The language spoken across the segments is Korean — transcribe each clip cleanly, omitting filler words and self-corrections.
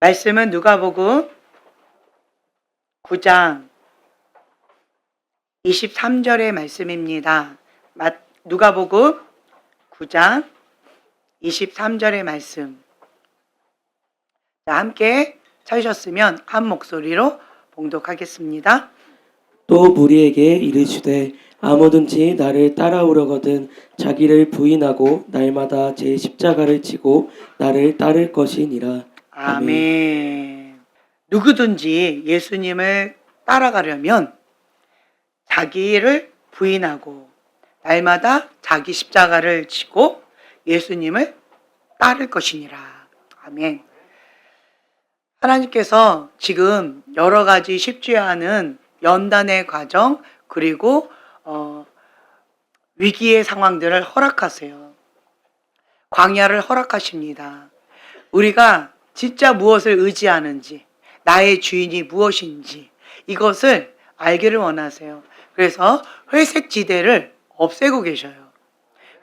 말씀은 누가복음 9장 23절의 말씀입니다. 누가복음 9장 23절의 말씀. 자, 함께 찾으셨으면 한 목소리로 봉독하겠습니다. 또 무리에게 이르시되 아무든지 나를 따라오려거든 자기를 부인하고 날마다 제 십자가를 지고 나를 따를 것이니라. 아멘. 누구든지 예수님을 따라가려면 자기를 부인하고 날마다 자기 십자가를 지고 예수님을 따를 것이니라. 아멘. 하나님께서 지금 여러 가지 쉽지 않은 연단의 과정 그리고 위기의 상황들을 허락하세요. 광야를 허락하십니다. 우리가 진짜 무엇을 의지하는지, 나의 주인이 무엇인지 이것을 알기를 원하세요. 그래서 회색 지대를 없애고 계셔요.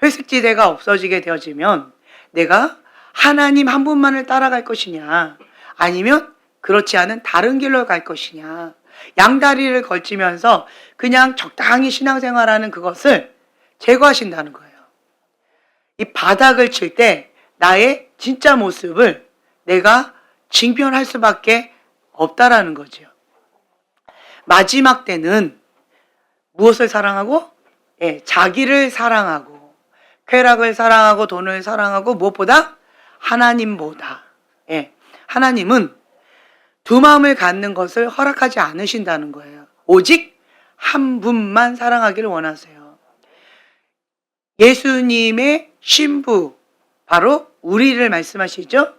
회색 지대가 없어지게 되어지면 내가 하나님 한 분만을 따라갈 것이냐, 아니면 그렇지 않은 다른 길로 갈 것이냐, 양다리를 걸치면서 그냥 적당히 신앙생활하는 그것을 제거하신다는 거예요. 이 바닥을 칠 때 나의 진짜 모습을 내가 징표할 수밖에 없다라는 거죠. 마지막 때는 무엇을 사랑하고? 자기를 사랑하고 쾌락을 사랑하고 돈을 사랑하고 무엇보다 하나님보다. 하나님은 두 마음을 갖는 것을 허락하지 않으신다는 거예요. 오직 한 분만 사랑하기를 원하세요. 예수님의 신부, 바로 우리를 말씀하시죠.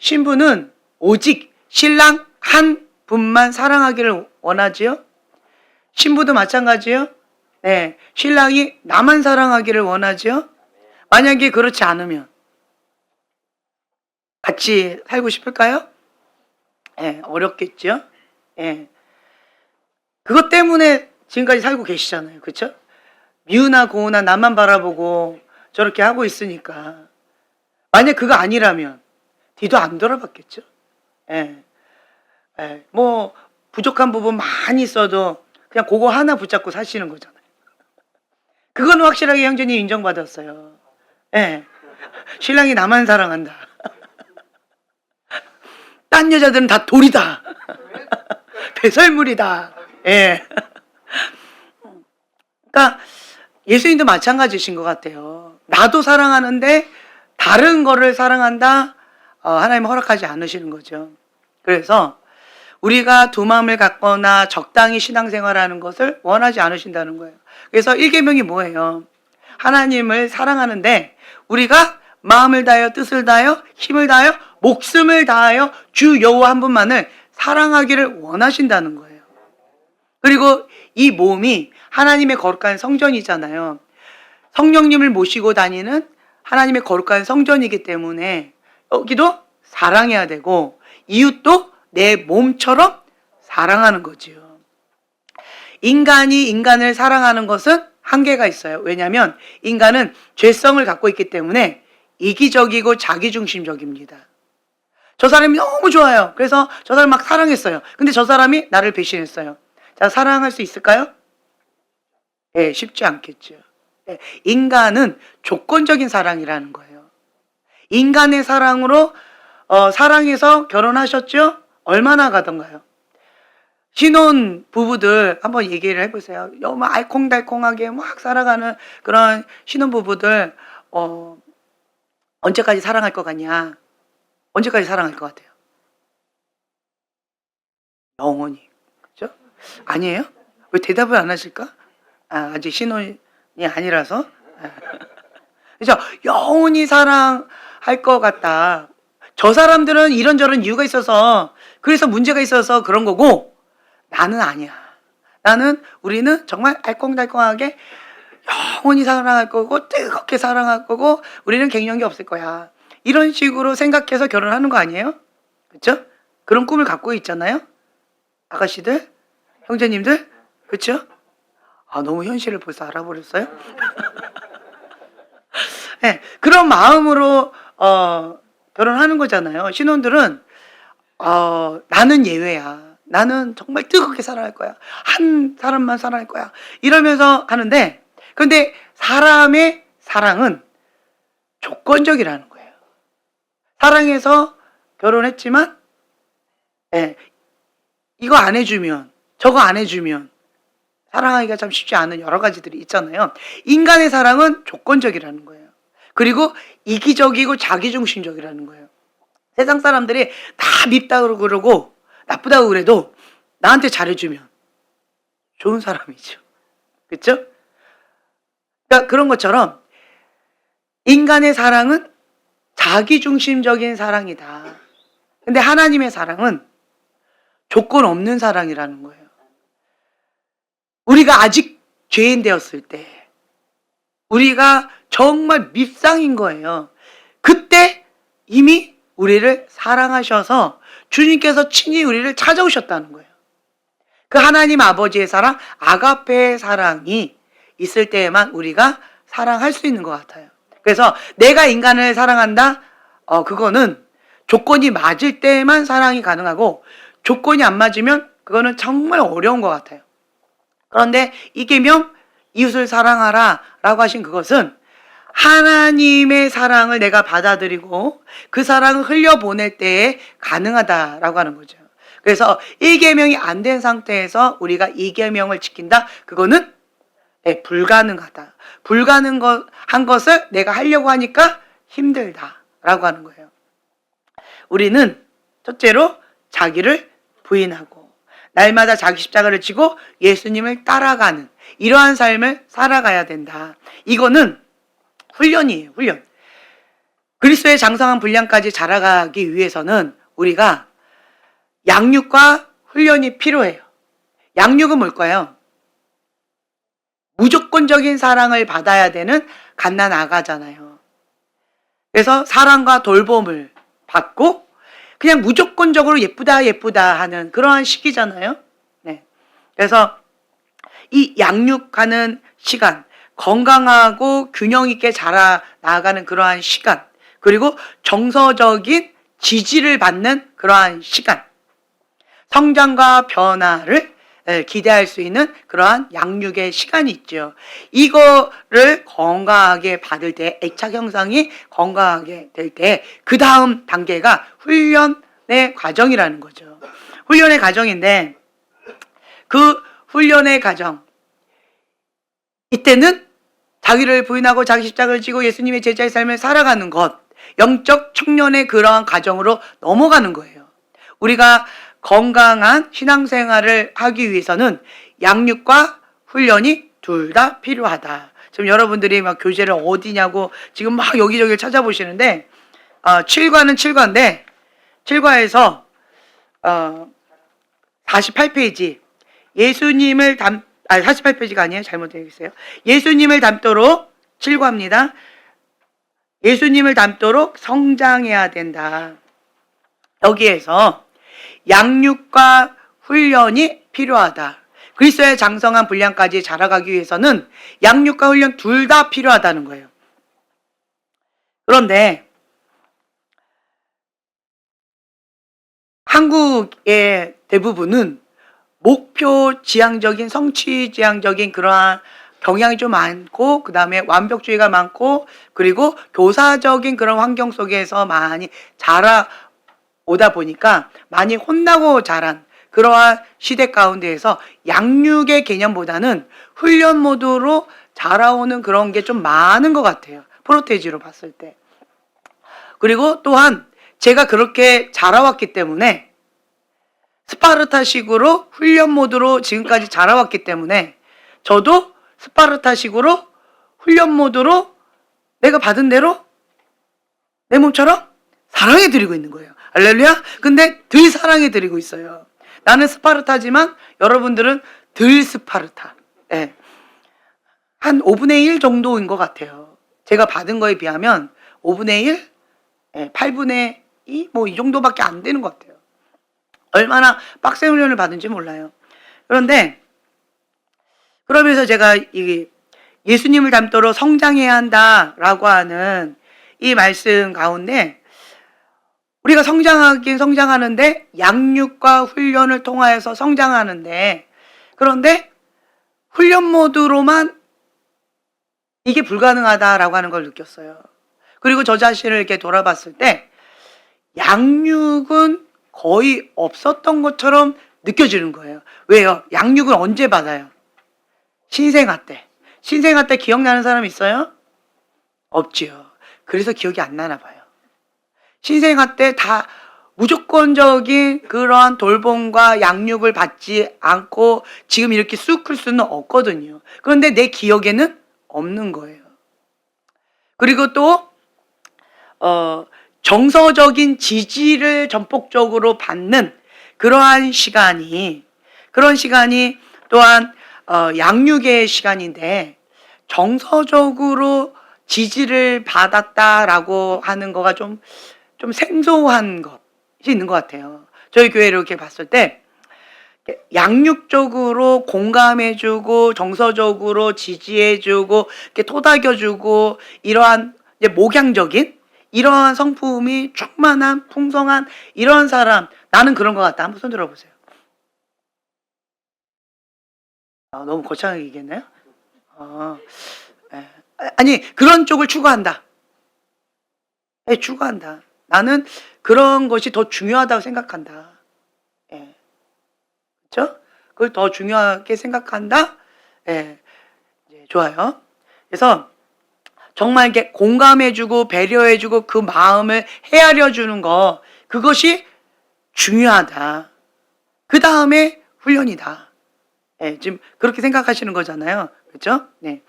신부는 오직 신랑 한 분만 사랑하기를 원하지요. 신부도 마찬가지요. 신랑이 나만 사랑하기를 원하지요. 만약에 그렇지 않으면 같이 살고 싶을까요? 어렵겠죠. 그것 때문에 지금까지 살고 계시잖아요. 그렇죠? 미우나 고우나 나만 바라보고 저렇게 하고 있으니까. 만약 그거 아니라면 뒤도 안 돌아봤겠죠. 뭐 부족한 부분 많이 있어도 그냥 그거 하나 붙잡고 사시는 거잖아요. 그건 확실하게 형제님 인정받았어요. 신랑이 나만 사랑한다. 딴 여자들은 다 돌이다. 배설물이다. 그러니까 예수님도 마찬가지신 것 같아요. 나도 사랑하는데 다른 거를 사랑한다? 하나님 허락하지 않으시는 거죠. 그래서 우리가 두 마음을 갖거나 적당히 신앙생활하는 것을 원하지 않으신다는 거예요. 그래서 1계명이 뭐예요? 하나님을 사랑하는데 우리가 마음을 다하여 뜻을 다하여 힘을 다하여 목숨을 다하여 주 여호와 한 분만을 사랑하기를 원하신다는 거예요. 그리고 이 몸이 하나님의 거룩한 성전이잖아요. 성령님을 모시고 다니는 하나님의 거룩한 성전이기 때문에 여기도 사랑해야 되고 이웃도 내 몸처럼 사랑하는 거지요. 인간이 인간을 사랑하는 것은 한계가 있어요. 왜냐하면 인간은 죄성을 갖고 있기 때문에 이기적이고 자기중심적입니다. 저 사람이 너무 좋아요. 그래서 저 사람 막 사랑했어요. 근데 저 사람이 나를 배신했어요. 자, 사랑할 수 있을까요? 쉽지 않겠죠. 인간은 조건적인 사랑이라는 거예요. 인간의 사랑으로 사랑해서 결혼하셨죠? 얼마나 가던가요? 신혼 부부들 한번 얘기를 해보세요. 너무 알콩달콩하게 막 살아가는 그런 신혼 부부들 언제까지 사랑할 것 같냐? 언제까지 사랑할 것 같아요? 영원히. 그렇죠? 아니에요? 왜 대답을 안 하실까? 아직 신혼이 아니라서. 그렇죠? 영원히 사랑할 것 같다. 저 사람들은 이런저런 이유가 있어서 그래서 문제가 있어서 그런 거고 나는 아니야. 우리는 정말 알콩달콩하게 영원히 사랑할 거고 뜨겁게 사랑할 거고 우리는 갱년기 없을 거야. 이런 식으로 생각해서 결혼하는 거 아니에요? 그렇죠? 그런 꿈을 갖고 있잖아요. 아가씨들, 형제님들, 그렇죠? 너무 현실을 벌써 알아버렸어요. 그런 마음으로 결혼하는 거잖아요. 신혼들은 나는 예외야. 나는 정말 뜨겁게 사랑할 거야. 한 사람만 사랑할 거야. 이러면서 하는데, 근데 사람의 사랑은 조건적이라는 거예요. 사랑해서 결혼했지만, 예, 이거 안 해주면, 저거 안 해주면, 사랑하기가 참 쉽지 않은 여러 가지들이 있잖아요. 인간의 사랑은 조건적이라는 거예요. 그리고 이기적이고 자기중심적이라는 거예요. 세상 사람들이 다 밉다고 그러고 나쁘다고 그래도 나한테 잘해주면 좋은 사람이죠. 그렇죠? 그러니까 그런 것처럼 인간의 사랑은 자기중심적인 사랑이다. 근데 하나님의 사랑은 조건 없는 사랑이라는 거예요. 우리가 아직 죄인 되었을 때, 우리가 정말 밉상인 거예요. 그때 이미 우리를 사랑하셔서 주님께서 친히 우리를 찾아오셨다는 거예요. 그 하나님 아버지의 사랑, 아가페의 사랑이 있을 때에만 우리가 사랑할 수 있는 것 같아요. 그래서 내가 인간을 사랑한다? 그거는 조건이 맞을 때만 사랑이 가능하고 조건이 안 맞으면 그거는 정말 어려운 것 같아요. 그런데 이 계명 이웃을 사랑하라 라고 하신 그것은 하나님의 사랑을 내가 받아들이고 그 사랑을 흘려보낼 때에 가능하다라고 하는 거죠. 그래서 1계명이 안 된 상태에서 우리가 2계명을 지킨다? 그거는 불가능하다. 불가능한 것을 내가 하려고 하니까 힘들다라고 하는 거예요. 우리는 첫째로 자기를 부인하고 날마다 자기 십자가를 지고 예수님을 따라가는 이러한 삶을 살아가야 된다. 이거는 훈련이에요. 훈련. 그리스도의 장성한 분량까지 자라가기 위해서는 우리가 양육과 훈련이 필요해요. 양육은 뭘까요? 무조건적인 사랑을 받아야 되는 갓난 아가잖아요. 그래서 사랑과 돌봄을 받고 그냥 무조건적으로 예쁘다 예쁘다 하는 그러한 시기잖아요. 네. 그래서 이 양육하는 시간, 건강하고 균형 있게 자라나가는 그러한 시간, 그리고 정서적인 지지를 받는 그러한 시간, 성장과 변화를 기대할 수 있는 그러한 양육의 시간이 있죠. 이거를 건강하게 받을 때, 애착 형성이 건강하게 될 때, 그 다음 단계가 훈련의 과정이라는 거죠. 훈련의 과정인데, 그 훈련의 과정, 이때는 자기를 부인하고 자기 십자가를 지고 예수님의 제자의 삶을 살아가는 것, 영적 청년의 그러한 과정으로 넘어가는 거예요. 우리가 건강한 신앙생활을 하기 위해서는 양육과 훈련이 둘 다 필요하다. 지금 여러분들이 막 교재를 어디냐고 지금 막 여기저기를 찾아보시는데 7과는 7과인데 7과에서 48페이지 예수님을 48페이지가 아니에요. 잘못되어 있어요. 예수님을 닮도록 7과입니다. 예수님을 닮도록 성장해야 된다. 여기에서 양육과 훈련이 필요하다. 그리스도의 장성한 분량까지 자라가기 위해서는 양육과 훈련 둘 다 필요하다는 거예요. 그런데 한국의 대부분은 목표 지향적인, 성취 지향적인 그러한 경향이 좀 많고, 그 다음에 완벽주의가 많고, 그리고 교사적인 그런 환경 속에서 많이 자라오다 보니까 많이 혼나고 자란 그러한 시대 가운데에서 양육의 개념보다는 훈련 모드로 자라오는 그런 게 좀 많은 것 같아요. 프로테지로 봤을 때. 그리고 또한 제가 그렇게 자라왔기 때문에 스파르타식으로 훈련 모드로 지금까지 자라왔기 때문에 저도 스파르타식으로 훈련 모드로 내가 받은 대로 내 몸처럼 사랑해드리고 있는 거예요. 할렐루야. 근데 덜 사랑해드리고 있어요. 나는 스파르타지만 여러분들은 덜 스파르타. 네. 한 5분의 1 정도인 것 같아요. 제가 받은 거에 비하면 5분의 1, 8분의 2, 뭐 이 정도밖에 안 되는 것 같아요. 얼마나 빡센 훈련을 받은지 몰라요. 그런데 그러면서 제가 이 예수님을 닮도록 성장해야 한다라고 하는 이 말씀 가운데 우리가 성장하긴 성장하는데 양육과 훈련을 통하여서 성장하는데, 그런데 훈련 모드로만 이게 불가능하다라고 하는 걸 느꼈어요. 그리고 저 자신을 이렇게 돌아봤을 때 양육은 거의 없었던 것처럼 느껴지는 거예요. 왜요? 양육을 언제 받아요? 신생아 때. 신생아 때 기억나는 사람 있어요? 없지요. 그래서 기억이 안 나나 봐요. 신생아 때 다 무조건적인 그러한 돌봄과 양육을 받지 않고 지금 이렇게 쑥 클 수는 없거든요. 그런데 내 기억에는 없는 거예요. 그리고 또 정서적인 지지를 전폭적으로 받는 그런 시간이 또한 양육의 시간인데, 정서적으로 지지를 받았다라고 하는 거가 좀 생소한 것이 있는 것 같아요. 저희 교회를 이렇게 봤을 때 양육적으로 공감해주고 정서적으로 지지해주고 이렇게 토닥여주고 이러한 이제 목양적인 이러한 성품이 충만한 풍성한 이런 사람, 나는 그런 것 같다. 한번 손 들어보세요. 너무 거창하게 얘기했나요? 예. 아니, 그런 쪽을 추구한다. 예, 추구한다. 나는 그런 것이 더 중요하다고 생각한다. 예. 그렇죠? 그걸 더 중요하게 생각한다. 예. 예, 좋아요. 그래서 정말 이렇게 공감해주고 배려해주고 그 마음을 헤아려주는 거, 그것이 중요하다. 그 다음에 훈련이다. 예, 지금 그렇게 생각하시는 거잖아요. 그렇죠? 네.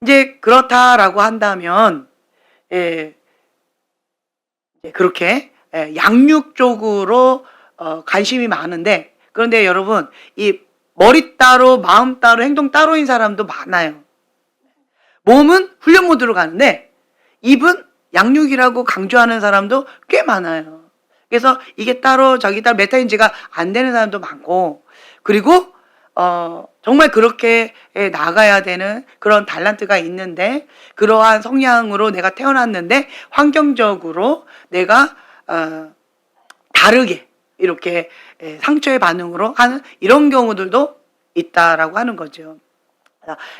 이제 그렇다라고 한다면, 예, 그렇게 양육 쪽으로 관심이 많은데, 그런데 여러분, 이 머리 따로 마음 따로 행동 따로인 사람도 많아요. 몸은 훈련 모드로 가는데 입은 양육이라고 강조하는 사람도 꽤 많아요. 그래서 이게 따로 저기 따로 메타인지가 안 되는 사람도 많고, 그리고 정말 그렇게 나가야 되는 그런 달란트가 있는데, 그러한 성향으로 내가 태어났는데 환경적으로 내가 다르게 이렇게 상처의 반응으로 하는 이런 경우들도 있다라고 하는 거죠.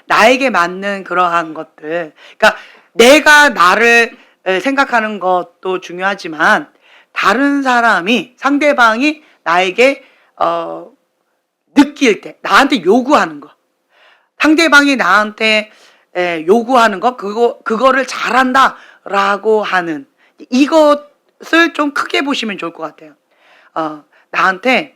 나에게 맞는 그러한 것들, 그러니까 내가 나를 생각하는 것도 중요하지만 다른 사람이, 상대방이 나에게 느낄 때 나한테 요구하는 거, 상대방이 나한테 요구하는 거, 그거를 잘한다라고 하는 이것을 좀 크게 보시면 좋을 것 같아요. 나한테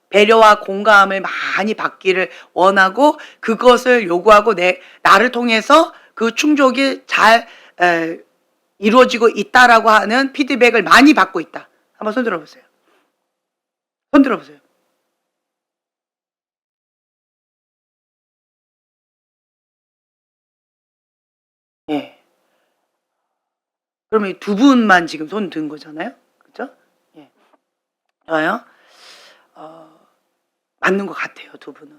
배려와 공감을 많이 받기를 원하고 그것을 요구하고 나를 통해서 그 충족이 잘 이루어지고 있다라고 하는 피드백을 많이 받고 있다. 한번 손 들어보세요. 손 들어보세요. 예. 그러면 두 분만 지금 손 든 거잖아요. 그렇죠? 예. 좋아요. 맞는 것 같아요, 두 분은.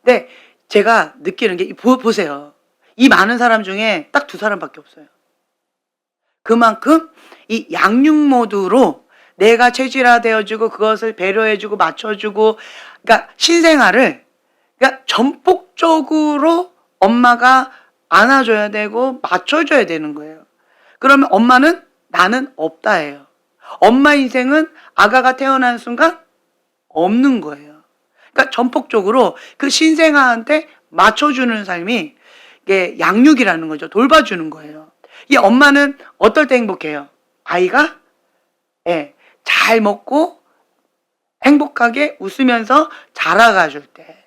근데 제가 느끼는 게, 보세요. 이 많은 사람 중에 딱 두 사람밖에 없어요. 그만큼 이 양육 모드로 내가 체질화되어주고 그것을 배려해주고 맞춰주고, 그러니까 신생아를 그러니까 전폭적으로 엄마가 안아줘야 되고 맞춰줘야 되는 거예요. 그러면 엄마는 나는 없다예요. 엄마 인생은 아가가 태어난 순간 없는 거예요. 그러니까 전폭적으로 그 신생아한테 맞춰주는 삶이 이게 양육이라는 거죠. 돌봐주는 거예요. 이 엄마는 어떨 때 행복해요? 아이가 잘 먹고 행복하게 웃으면서 자라가 줄 때,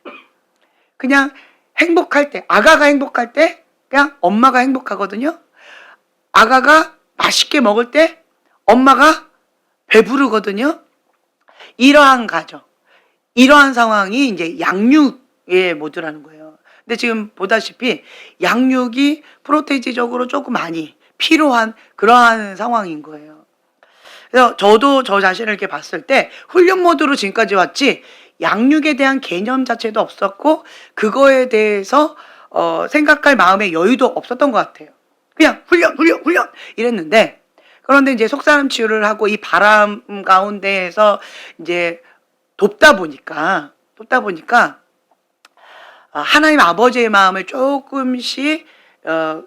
그냥 행복할 때, 아가가 행복할 때 그냥 엄마가 행복하거든요. 아가가 맛있게 먹을 때 엄마가 배부르거든요. 이러한 가정, 이러한 상황이 이제 양육의 모드라는 거예요. 근데 지금 보다시피 양육이 프로테이지적으로 조금 많이 필요한 그러한 상황인 거예요. 그래서 저도 저 자신을 이렇게 봤을 때 훈련 모드로 지금까지 왔지 양육에 대한 개념 자체도 없었고 그거에 대해서 생각할 마음의 여유도 없었던 것 같아요. 그냥 훈련 이랬는데, 그런데 이제 속사람 치유를 하고 이 바람 가운데에서 이제 돕다 보니까 하나님 아버지의 마음을 조금씩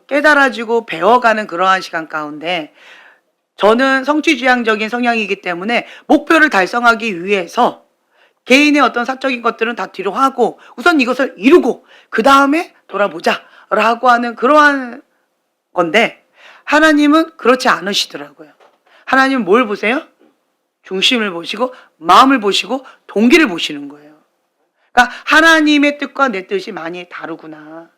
깨달아지고 배워가는 그러한 시간 가운데, 저는 성취지향적인 성향이기 때문에 목표를 달성하기 위해서 개인의 어떤 사적인 것들은 다 뒤로 하고 우선 이것을 이루고 그 다음에 돌아보자 라고 하는 그러한 건데, 하나님은 그렇지 않으시더라고요. 하나님은 뭘 보세요? 중심을 보시고 마음을 보시고 동기를 보시는 거예요. 그러니까 하나님의 뜻과 내 뜻이 많이 다르구나.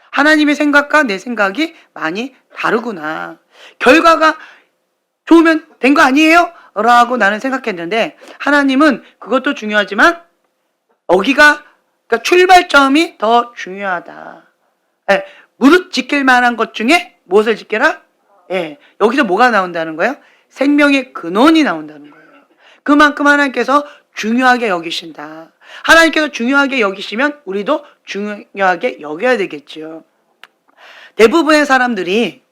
하나님의 생각과 내 생각이 많이 다르구나. 결과가 좋으면 된 거 아니에요? 라고 나는 생각했는데, 하나님은 그것도 중요하지만 여기가, 그러니까 출발점이 더 중요하다. 예, 무릇 지킬 만한 것 중에 무엇을 지켜라? 예, 여기서 뭐가 나온다는 거예요? 생명의 근원이 나온다는 거예요. 그만큼 하나님께서 중요하게 여기신다. 하나님께서 중요하게 여기시면 우리도 중요하게 여겨야 되겠죠. 대부분의 사람들이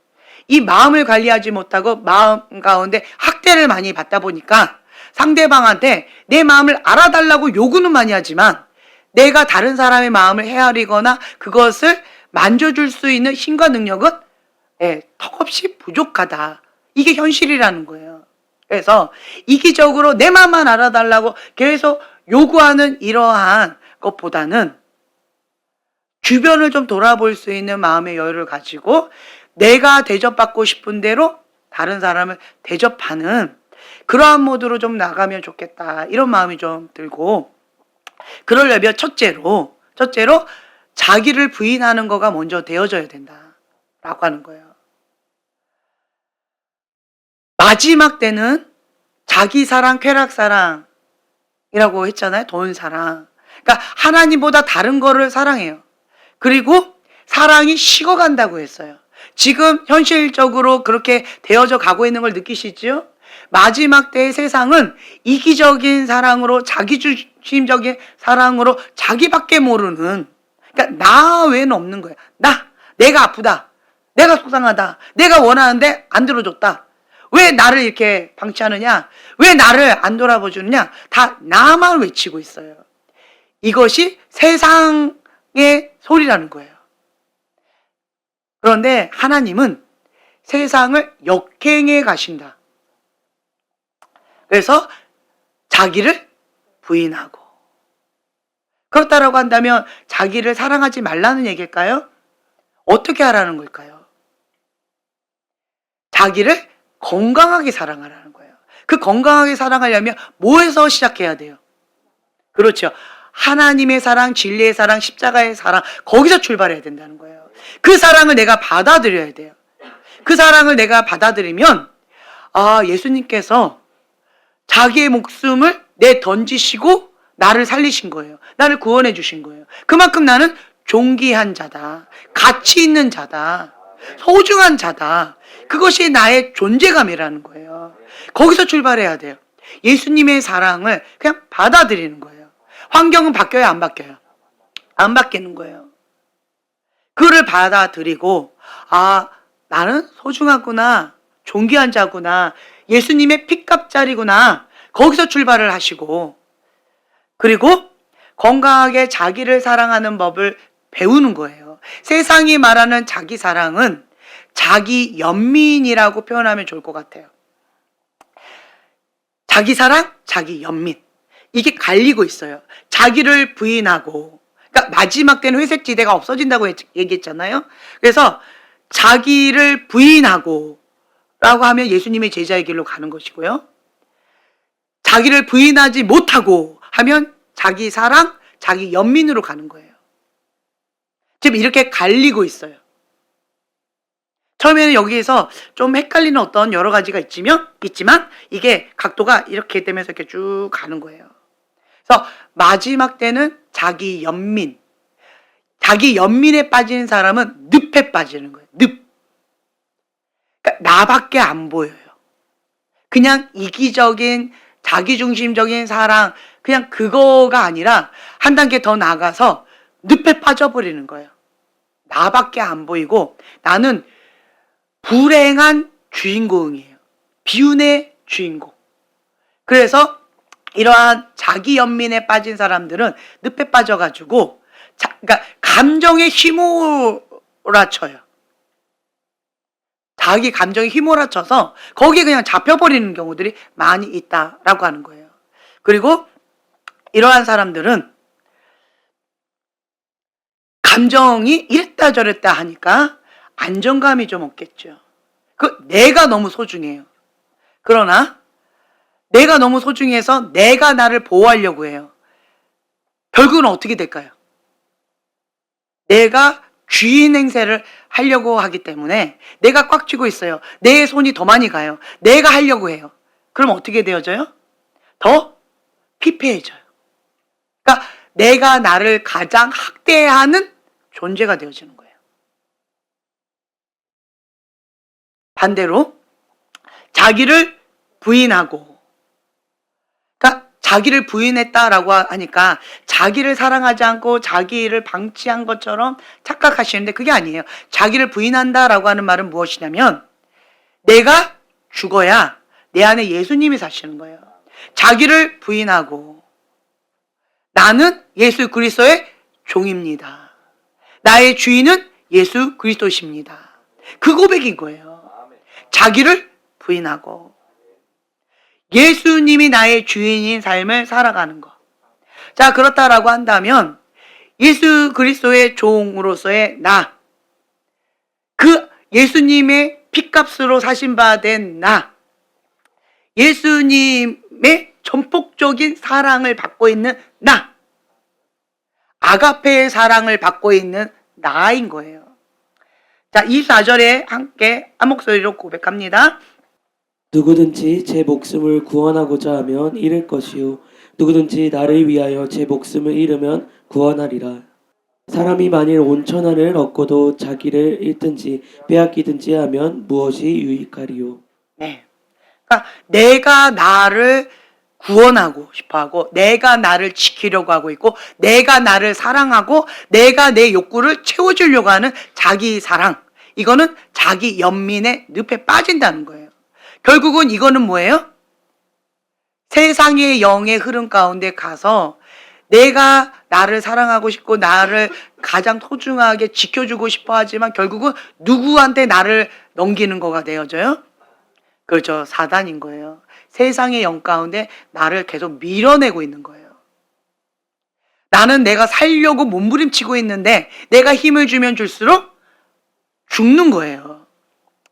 이 마음을 관리하지 못하고 마음 가운데 학대를 많이 받다 보니까 상대방한테 내 마음을 알아달라고 요구는 많이 하지만 내가 다른 사람의 마음을 헤아리거나 그것을 만져줄 수 있는 힘과 능력은 턱없이 부족하다. 이게 현실이라는 거예요. 그래서 이기적으로 내 마음만 알아달라고 계속 요구하는 이러한 것보다는 주변을 좀 돌아볼 수 있는 마음의 여유를 가지고 내가 대접받고 싶은 대로 다른 사람을 대접하는 그러한 모드로 좀 나가면 좋겠다, 이런 마음이 좀 들고, 그러려면 첫째로 자기를 부인하는 거가 먼저 되어져야 된다라고 하는 거예요. 마지막 때는 자기 사랑, 쾌락 사랑이라고 했잖아요. 돈 사랑. 그러니까 하나님보다 다른 거를 사랑해요. 그리고 사랑이 식어간다고 했어요. 지금 현실적으로 그렇게 되어져 가고 있는 걸 느끼시죠? 마지막 때의 세상은 이기적인 사랑으로, 자기중심적인 사랑으로 자기밖에 모르는, 그러니까 나 외에는 없는 거예요. 내가 아프다, 내가 속상하다, 내가 원하는데 안 들어줬다, 왜 나를 이렇게 방치하느냐, 왜 나를 안 돌아봐주느냐, 다 나만 외치고 있어요. 이것이 세상의 소리라는 거예요. 그런데 하나님은 세상을 역행해 가신다. 그래서 자기를 부인하고, 그렇다라고 한다면 자기를 사랑하지 말라는 얘기일까요? 어떻게 하라는 걸까요? 자기를 건강하게 사랑하라는 거예요. 그 건강하게 사랑하려면 뭐에서 시작해야 돼요? 그렇죠. 하나님의 사랑, 진리의 사랑, 십자가의 사랑, 거기서 출발해야 된다는 거예요. 그 사랑을 내가 받아들여야 돼요. 그 사랑을 내가 받아들이면, 예수님께서 자기의 목숨을 던지시고 나를 살리신 거예요. 나를 구원해 주신 거예요. 그만큼 나는 존귀한 자다, 가치 있는 자다, 소중한 자다. 그것이 나의 존재감이라는 거예요. 거기서 출발해야 돼요. 예수님의 사랑을 그냥 받아들이는 거예요. 환경은 바뀌어요, 안 바뀌어요? 안 바뀌는 거예요. 그를 받아들이고, 나는 소중하구나, 존귀한 자구나, 예수님의 피값짜리구나, 거기서 출발을 하시고, 그리고 건강하게 자기를 사랑하는 법을 배우는 거예요. 세상이 말하는 자기 사랑은 자기 연민이라고 표현하면 좋을 것 같아요. 자기 사랑, 자기 연민. 이게 갈리고 있어요. 자기를 부인하고, 그러니까 마지막 때는 회색 지대가 없어진다고 얘기했잖아요. 그래서 자기를 부인하고 라고 하면 예수님의 제자의 길로 가는 것이고요. 자기를 부인하지 못하고 하면 자기 사랑, 자기 연민으로 가는 거예요. 지금 이렇게 갈리고 있어요. 처음에는 여기에서 좀 헷갈리는 어떤 여러 가지가 있지만 이게 각도가 이렇게 되면서 이렇게 쭉 가는 거예요. 그래서 마지막 때는 자기 연민. 자기 연민에 빠지는 사람은 늪에 빠지는 거예요. 늪. 그러니까 나밖에 안 보여요. 그냥 이기적인 자기중심적인 사랑, 그냥 그거가 아니라 한 단계 더 나가서 늪에 빠져버리는 거예요. 나밖에 안 보이고 나는 불행한 주인공이에요. 비운의 주인공. 그래서 이러한 자기 연민에 빠진 사람들은 늪에 빠져가지고 그러니까 감정에 휘몰아쳐요. 자기 감정에 휘몰아쳐서 거기에 그냥 잡혀버리는 경우들이 많이 있다라고 하는 거예요. 그리고 이러한 사람들은 감정이 이랬다 저랬다 하니까 안정감이 좀 없겠죠. 내가 너무 소중해요. 그러나 내가 너무 소중해서 내가 나를 보호하려고 해요. 결국은 어떻게 될까요? 내가 주인 행세를 하려고 하기 때문에 내가 꽉 쥐고 있어요. 내 손이 더 많이 가요. 내가 하려고 해요. 그럼 어떻게 되어져요? 더 피폐해져요. 그러니까 내가 나를 가장 학대하는 존재가 되어지는 거예요. 반대로 자기를 부인하고, 그러니까 자기를 부인했다라고 하니까 자기를 사랑하지 않고 자기를 방치한 것처럼 착각하시는데 그게 아니에요. 자기를 부인한다라고 하는 말은 무엇이냐면 내가 죽어야 내 안에 예수님이 사시는 거예요. 자기를 부인하고 나는 예수 그리스도의 종입니다. 나의 주인은 예수 그리스도십니다. 그 고백인 거예요. 자기를 부인하고 예수님이 나의 주인인 삶을 살아가는 것. 자, 그렇다라고 한다면 예수 그리스도의 종으로서의 나, 그 예수님의 핏값으로 사신 바 된 나, 예수님의 전폭적인 사랑을 받고 있는 나, 아가페의 사랑을 받고 있는 나인 거예요. 자, 24절에 함께 한 목소리로 고백합니다. 누구든지 제 목숨을 구원하고자 하면 잃을 것이요 누구든지 나를 위하여 제 목숨을 잃으면 구원하리라. 사람이 만일 온 천하를 얻고도 자기를 잃든지 빼앗기든지 하면 무엇이 유익하리요. 네. 그러니까 내가 나를 구원하고 싶어하고 내가 나를 지키려고 하고 있고 내가 나를 사랑하고 내가 내 욕구를 채워주려고 하는 자기 사랑, 이거는 자기 연민의 늪에 빠진다는 거예요. 결국은 이거는 뭐예요? 세상의 영의 흐름 가운데 가서 내가 나를 사랑하고 싶고 나를 가장 소중하게 지켜주고 싶어 하지만 결국은 누구한테 나를 넘기는 거가 되어져요? 그렇죠. 사단인 거예요. 세상의 영 가운데 나를 계속 밀어내고 있는 거예요. 나는 내가 살려고 몸부림치고 있는데 내가 힘을 주면 줄수록 죽는 거예요.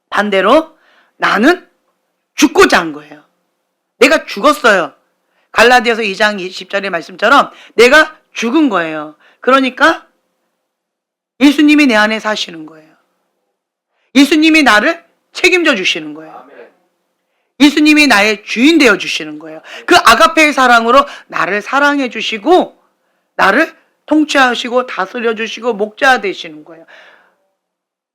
반대로 나는 죽고자 한 거예요. 내가 죽었어요. 갈라디아서 2장 20절의 말씀처럼 내가 죽은 거예요. 그러니까 예수님이 내 안에 사시는 거예요. 예수님이 나를 책임져 주시는 거예요. 예수님이 나의 주인 되어 주시는 거예요. 그 아가페의 사랑으로 나를 사랑해 주시고 나를 통치하시고 다스려 주시고 목자 되시는 거예요.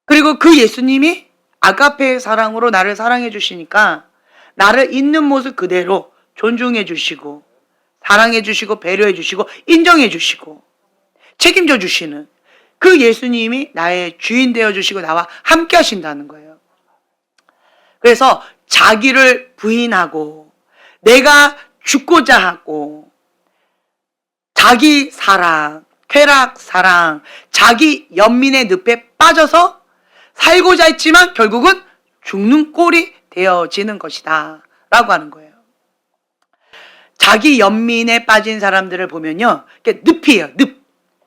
그리고 그 예수님이 아가페의 사랑으로 나를 사랑해 주시니까 나를 있는 모습 그대로 존중해 주시고 사랑해 주시고 배려해 주시고 인정해 주시고 책임져 주시는 그 예수님이 나의 주인 되어 주시고 나와 함께 하신다는 거예요. 그래서 자기를 부인하고 내가 죽고자 하고 자기 사랑, 쾌락 사랑, 자기 연민의 늪에 빠져서 살고자 했지만 결국은 죽는 꼴이 되어지는 것이다 라고 하는 거예요. 자기 연민에 빠진 사람들을 보면요, 늪이에요. 늪.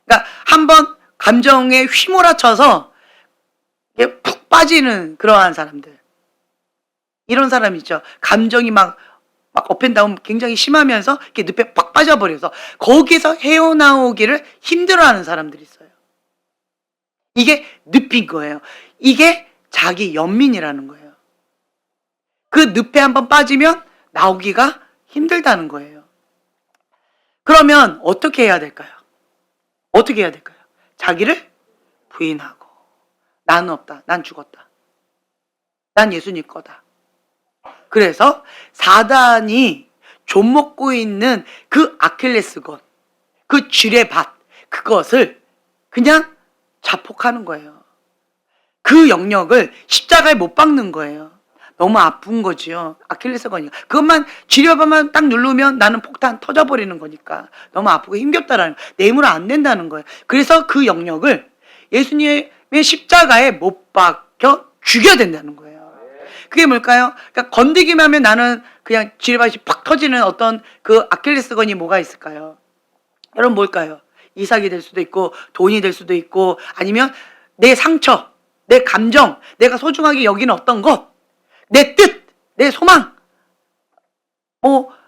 그러니까 한번 감정에 휘몰아쳐서 푹 빠지는 그러한 사람들. 이런 사람 있죠. 감정이 막 업앤다운 굉장히 심하면서 이렇게 늪에 팍 빠져버려서 거기서 헤어나오기를 힘들어하는 사람들이 있어요. 이게 늪인 거예요. 이게 자기 연민이라는 거예요. 그 늪에 한번 빠지면 나오기가 힘들다는 거예요. 그러면 어떻게 해야 될까요? 어떻게 해야 될까요? 자기를 부인하고 나는 없다. 난 죽었다. 난 예수님 거다. 그래서 사단이 좀먹고 있는 그 아킬레스건, 그 쥐레밭, 그것을 그냥 자폭하는 거예요. 그 영역을 십자가에 못 박는 거예요. 너무 아픈 거지요. 아킬레스건이가. 그것만 지뢰바만 딱 누르면 나는 폭탄 터져버리는 거니까 너무 아프고 힘겹다라는 거예요. 내 힘으로 안 된다는 거예요. 그래서 그 영역을 예수님의 십자가에 못 박혀 죽여야 된다는 거예요. 그게 뭘까요? 그러니까 건드기만 하면 나는 그냥 지뢰밭이 팍 터지는 어떤 그 아킬레스건이 뭐가 있을까요? 여러분 뭘까요? 이삭이 될 수도 있고 돈이 될 수도 있고 아니면 내 상처, 내 감정, 내가 소중하게 여기는 어떤 것, 내 뜻, 내 소망,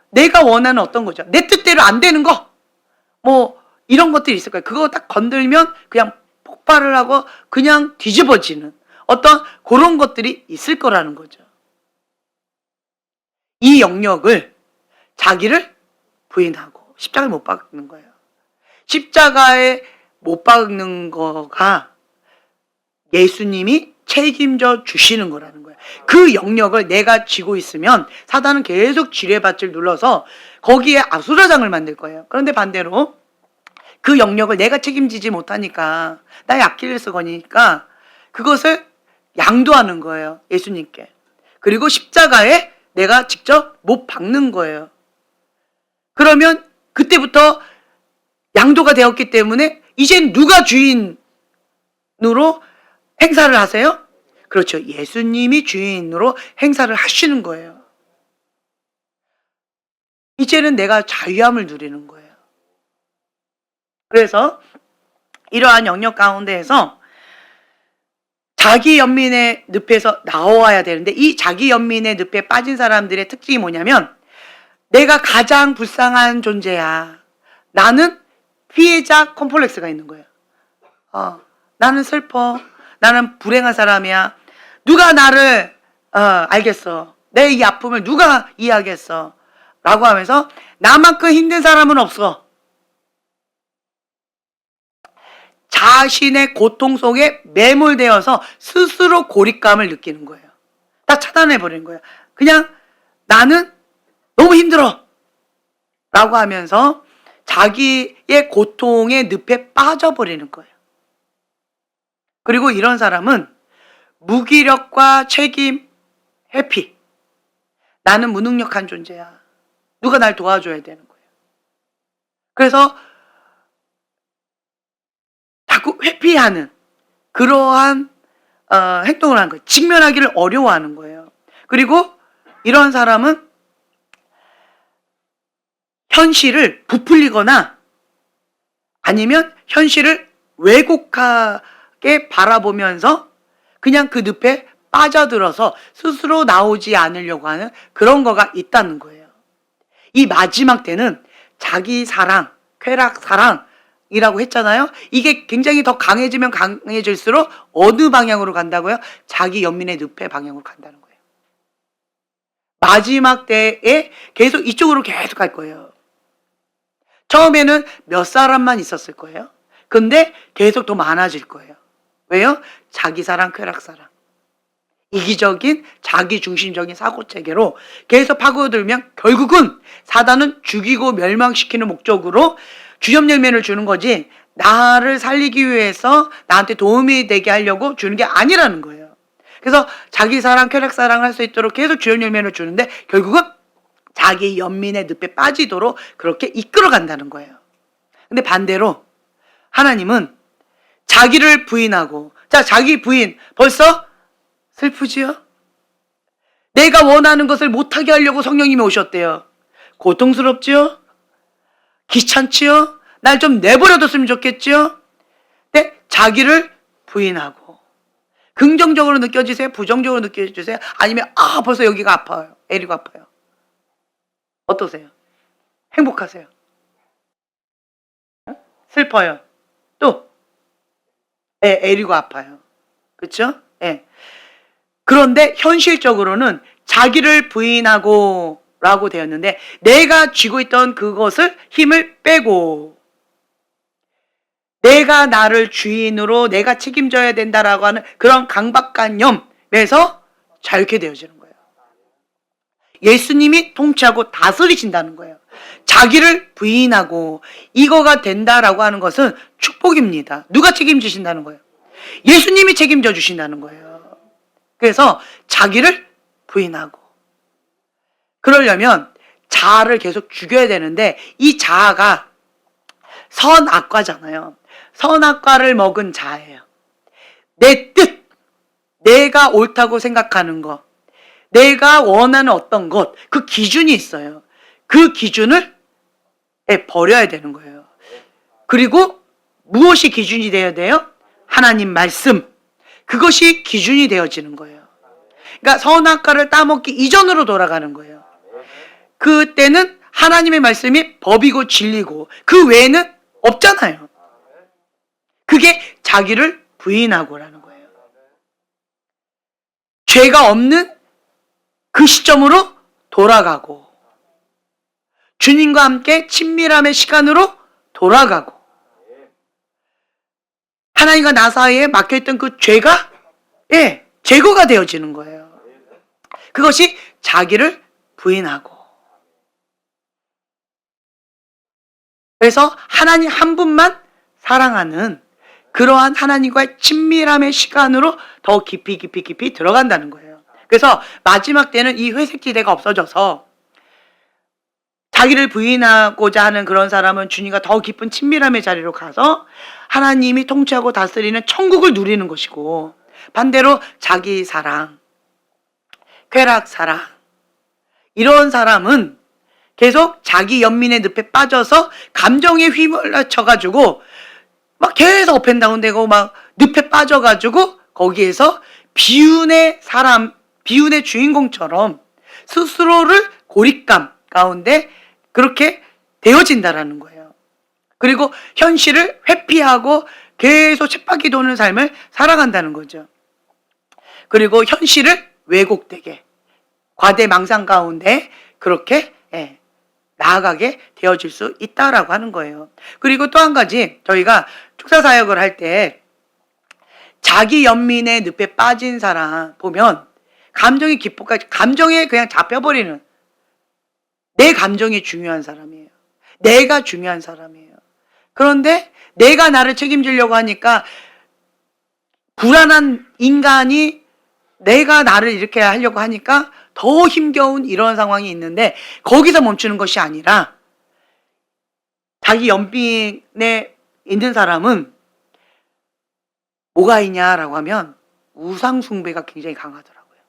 내가 원하는 어떤 거죠. 내 뜻대로 안 되는 거, 이런 것들이 있을 거예요. 그거 딱 건들면 그냥 폭발을 하고 그냥 뒤집어지는 어떤 그런 것들이 있을 거라는 거죠. 이 영역을 자기를 부인하고 십자가에 못 박는 거예요. 십자가에 못 박는 거가 예수님이 책임져 주시는 거라는 거예요. 그 영역을 내가 쥐고 있으면 사단은 계속 지뢰밭을 눌러서 거기에 아수라장을 만들 거예요. 그런데 반대로 그 영역을 내가 책임지지 못하니까 나의 아킬레스건이니까 그것을 양도하는 거예요. 예수님께. 그리고 십자가에 내가 직접 못 박는 거예요. 그러면 그때부터 양도가 되었기 때문에 이젠 누가 주인으로 행사를 하세요? 그렇죠. 예수님이 주인으로 행사를 하시는 거예요. 이제는 내가 자유함을 누리는 거예요. 그래서 이러한 영역 가운데에서 자기 연민의 늪에서 나와야 되는데 이 자기 연민의 늪에 빠진 사람들의 특징이 뭐냐면 내가 가장 불쌍한 존재야. 나는 피해자 컴플렉스가 있는 거예요. 나는 슬퍼. 나는 불행한 사람이야. 누가 나를 알겠어. 내 이 아픔을 누가 이해하겠어. 라고 하면서 나만큼 힘든 사람은 없어. 자신의 고통 속에 매몰되어서 스스로 고립감을 느끼는 거예요. 다 차단해버리는 거예요. 그냥 나는 너무 힘들어. 라고 하면서 자기의 고통의 늪에 빠져버리는 거예요. 그리고 이런 사람은 무기력과 책임, 회피. 나는 무능력한 존재야. 누가 날 도와줘야 되는 거예요. 그래서 자꾸 회피하는 그러한 행동을 하는 거예요. 직면하기를 어려워하는 거예요. 그리고 이런 사람은 현실을 부풀리거나 아니면 현실을 왜곡하게 바라보면서 그냥 그 늪에 빠져들어서 스스로 나오지 않으려고 하는 그런 거가 있다는 거예요. 이 마지막 때는 자기 사랑, 쾌락 사랑이라고 했잖아요. 이게 굉장히 더 강해지면 강해질수록 어느 방향으로 간다고요? 자기 연민의 늪의 방향으로 간다는 거예요. 마지막 때에 계속 이쪽으로 계속 갈 거예요. 처음에는 몇 사람만 있었을 거예요. 근데 계속 더 많아질 거예요. 왜요? 자기 사랑, 쾌락 사랑. 이기적인 자기중심적인 사고체계로 계속 파고들면 결국은 사단은 죽이고 멸망시키는 목적으로 주점열매를 주는 거지 나를 살리기 위해서 나한테 도움이 되게 하려고 주는 게 아니라는 거예요. 그래서 자기 사랑, 쾌락 사랑을 할 수 있도록 계속 주점열매를 주는데 결국은 자기 연민의 늪에 빠지도록 그렇게 이끌어 간다는 거예요. 근데 반대로 하나님은 자기를 부인하고 자기 부인 벌써 슬프지요? 내가 원하는 것을 못하게 하려고 성령님이 오셨대요. 고통스럽지요? 귀찮지요? 날 좀 내버려뒀으면 좋겠지요? 근데 자기를 부인하고 긍정적으로 느껴지세요? 부정적으로 느껴지세요? 아니면 벌써 여기가 아파요. 애리고 아파요. 어떠세요? 행복하세요? 슬퍼요? 또 애리고 아파요. 그렇죠? 그런데 현실적으로는 자기를 부인하고 라고 되었는데 내가 쥐고 있던 그것을 힘을 빼고 내가 나를 주인으로 내가 책임져야 된다라고 하는 그런 강박관념에서 자유케 되어지는 거예요. 예수님이 통치하고 다스리신다는 거예요. 자기를 부인하고 이거가 된다라고 하는 것은 축복입니다. 누가 책임지신다는 거예요? 예수님이 책임져 주신다는 거예요. 그래서 자기를 부인하고. 그러려면 자아를 계속 죽여야 되는데 이 자아가 선악과잖아요. 선악과를 먹은 자아예요. 내 뜻, 내가 옳다고 생각하는 것, 내가 원하는 어떤 것, 그 기준이 있어요. 그 기준을 버려야 되는 거예요. 그리고 무엇이 기준이 되어야 돼요? 하나님 말씀. 그것이 기준이 되어지는 거예요. 그러니까 선악과를 따먹기 이전으로 돌아가는 거예요. 그때는 하나님의 말씀이 법이고 진리고 그 외에는 없잖아요. 그게 자기를 부인하고라는 거예요. 죄가 없는 그 시점으로 돌아가고 주님과 함께 친밀함의 시간으로 돌아가고 하나님과 나 사이에 막혀있던 그 죄가 제거가 되어지는 거예요. 그것이 자기를 부인하고. 그래서 하나님 한 분만 사랑하는 그러한 하나님과의 친밀함의 시간으로 더 깊이 들어간다는 거예요. 그래서 마지막 때는 이 회색지대가 없어져서 자기를 부인하고자 하는 그런 사람은 주님과 더 깊은 친밀함의 자리로 가서 하나님이 통치하고 다스리는 천국을 누리는 것이고, 반대로 자기 사랑, 쾌락 사랑, 이런 사람은 계속 자기 연민의 늪에 빠져서 감정에 휘몰아쳐가지고 막 계속 업앤다운 되고 막 늪에 빠져가지고 거기에서 비운의 사람, 비운의 주인공처럼 스스로를 고립감 가운데 그렇게 되어진다라는 거예요. 그리고 현실을 회피하고 계속 쳇바퀴 도는 삶을 살아간다는 거죠. 그리고 현실을 왜곡되게 과대망상 가운데 그렇게 나아가게 되어질 수 있다라고 하는 거예요. 그리고 또 한 가지, 저희가 축사사역을 할 때 자기 연민의 늪에 빠진 사람 보면 감정의 기포까지, 감정에 그냥 잡혀버리는, 내 감정이 중요한 사람이에요. 내가 중요한 사람이에요. 그런데 내가 나를 책임지려고 하니까 불안한 인간이 내가 나를 이렇게 하려고 하니까 더 힘겨운 이런 상황이 있는데, 거기서 멈추는 것이 아니라 자기 연민에 있는 사람은 뭐가 있냐라고 하면 우상 숭배가 굉장히 강하더라고요.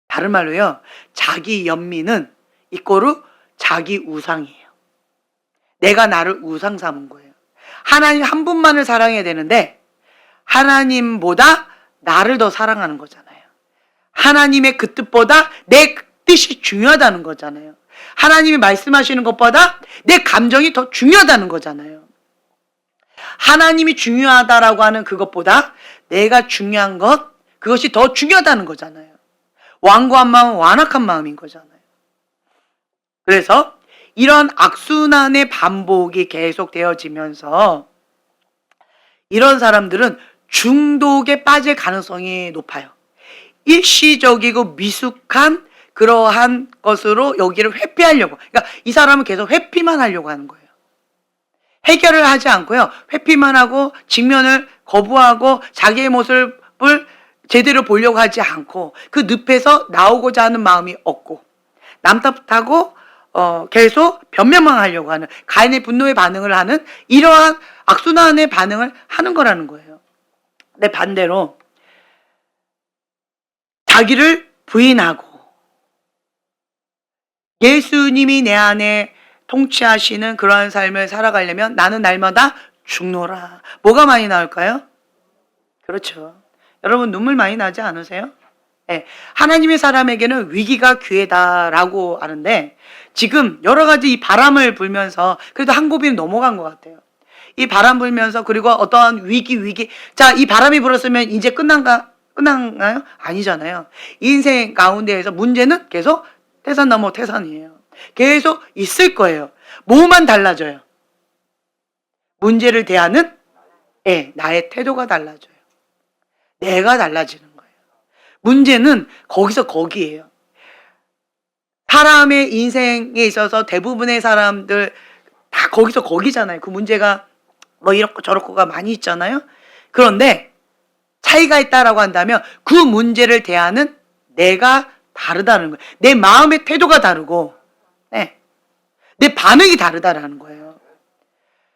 다른 말로요, 자기 연민은 이꼬르 자기 우상이에요. 내가 나를 우상 삼은 거예요. 하나님 한 분만을 사랑해야 되는데 하나님보다 나를 더 사랑하는 거잖아요. 하나님의 그 뜻보다 내 뜻이 중요하다는 거잖아요. 하나님이 말씀하시는 것보다 내 감정이 더 중요하다는 거잖아요. 하나님이 중요하다라고 하는 그것보다 내가 중요한 것, 그것이 더 중요하다는 거잖아요. 완고한 마음은 완악한 마음인 거잖아요. 그래서 이런 악순환의 반복이 계속 되어지면서 이런 사람들은 중독에 빠질 가능성이 높아요. 일시적이고 미숙한 그러한 것으로 여기를 회피하려고, 그러니까 이 사람은 계속 회피만 하려고 하는 거예요. 해결을 하지 않고요, 회피만 하고 직면을 거부하고 자기의 모습을 제대로 보려고 하지 않고 그 늪에서 나오고자 하는 마음이 없고 남 탓하고 계속 변명만 하려고 하는, 가인의 분노의 반응을 하는 이러한 악순환의 반응을 하는 거라는 거예요. 근데 반대로 자기를 부인하고 예수님이 내 안에 통치하시는 그러한 삶을 살아가려면 나는 날마다 죽노라. 뭐가 많이 나올까요? 그렇죠. 여러분 눈물 많이 나지 않으세요? 네. 하나님의 사람에게는 위기가 기회다라고 하는데 지금 여러 가지 이 바람을 불면서 그래도 한 고비는 넘어간 것 같아요. 이 바람 불면서, 그리고 어떠한 위기. 자, 이 바람이 불었으면 이제 끝났나요? 아니잖아요. 인생 가운데에서 문제는 계속 태산 넘어 태산이에요. 계속 있을 거예요. 뭐만 달라져요? 문제를 대하는 나의 태도가 달라져요. 내가 달라지는 거예요. 문제는 거기서 거기에요. 사람의 인생에 있어서 대부분의 사람들 다 거기서 거기잖아요. 그 문제가 뭐 이렇고 저렇고가 많이 있잖아요. 그런데 차이가 있다라고 한다면 그 문제를 대하는 내가 다르다는 거예요. 내 마음의 태도가 다르고, 네. 내 반응이 다르다라는 거예요.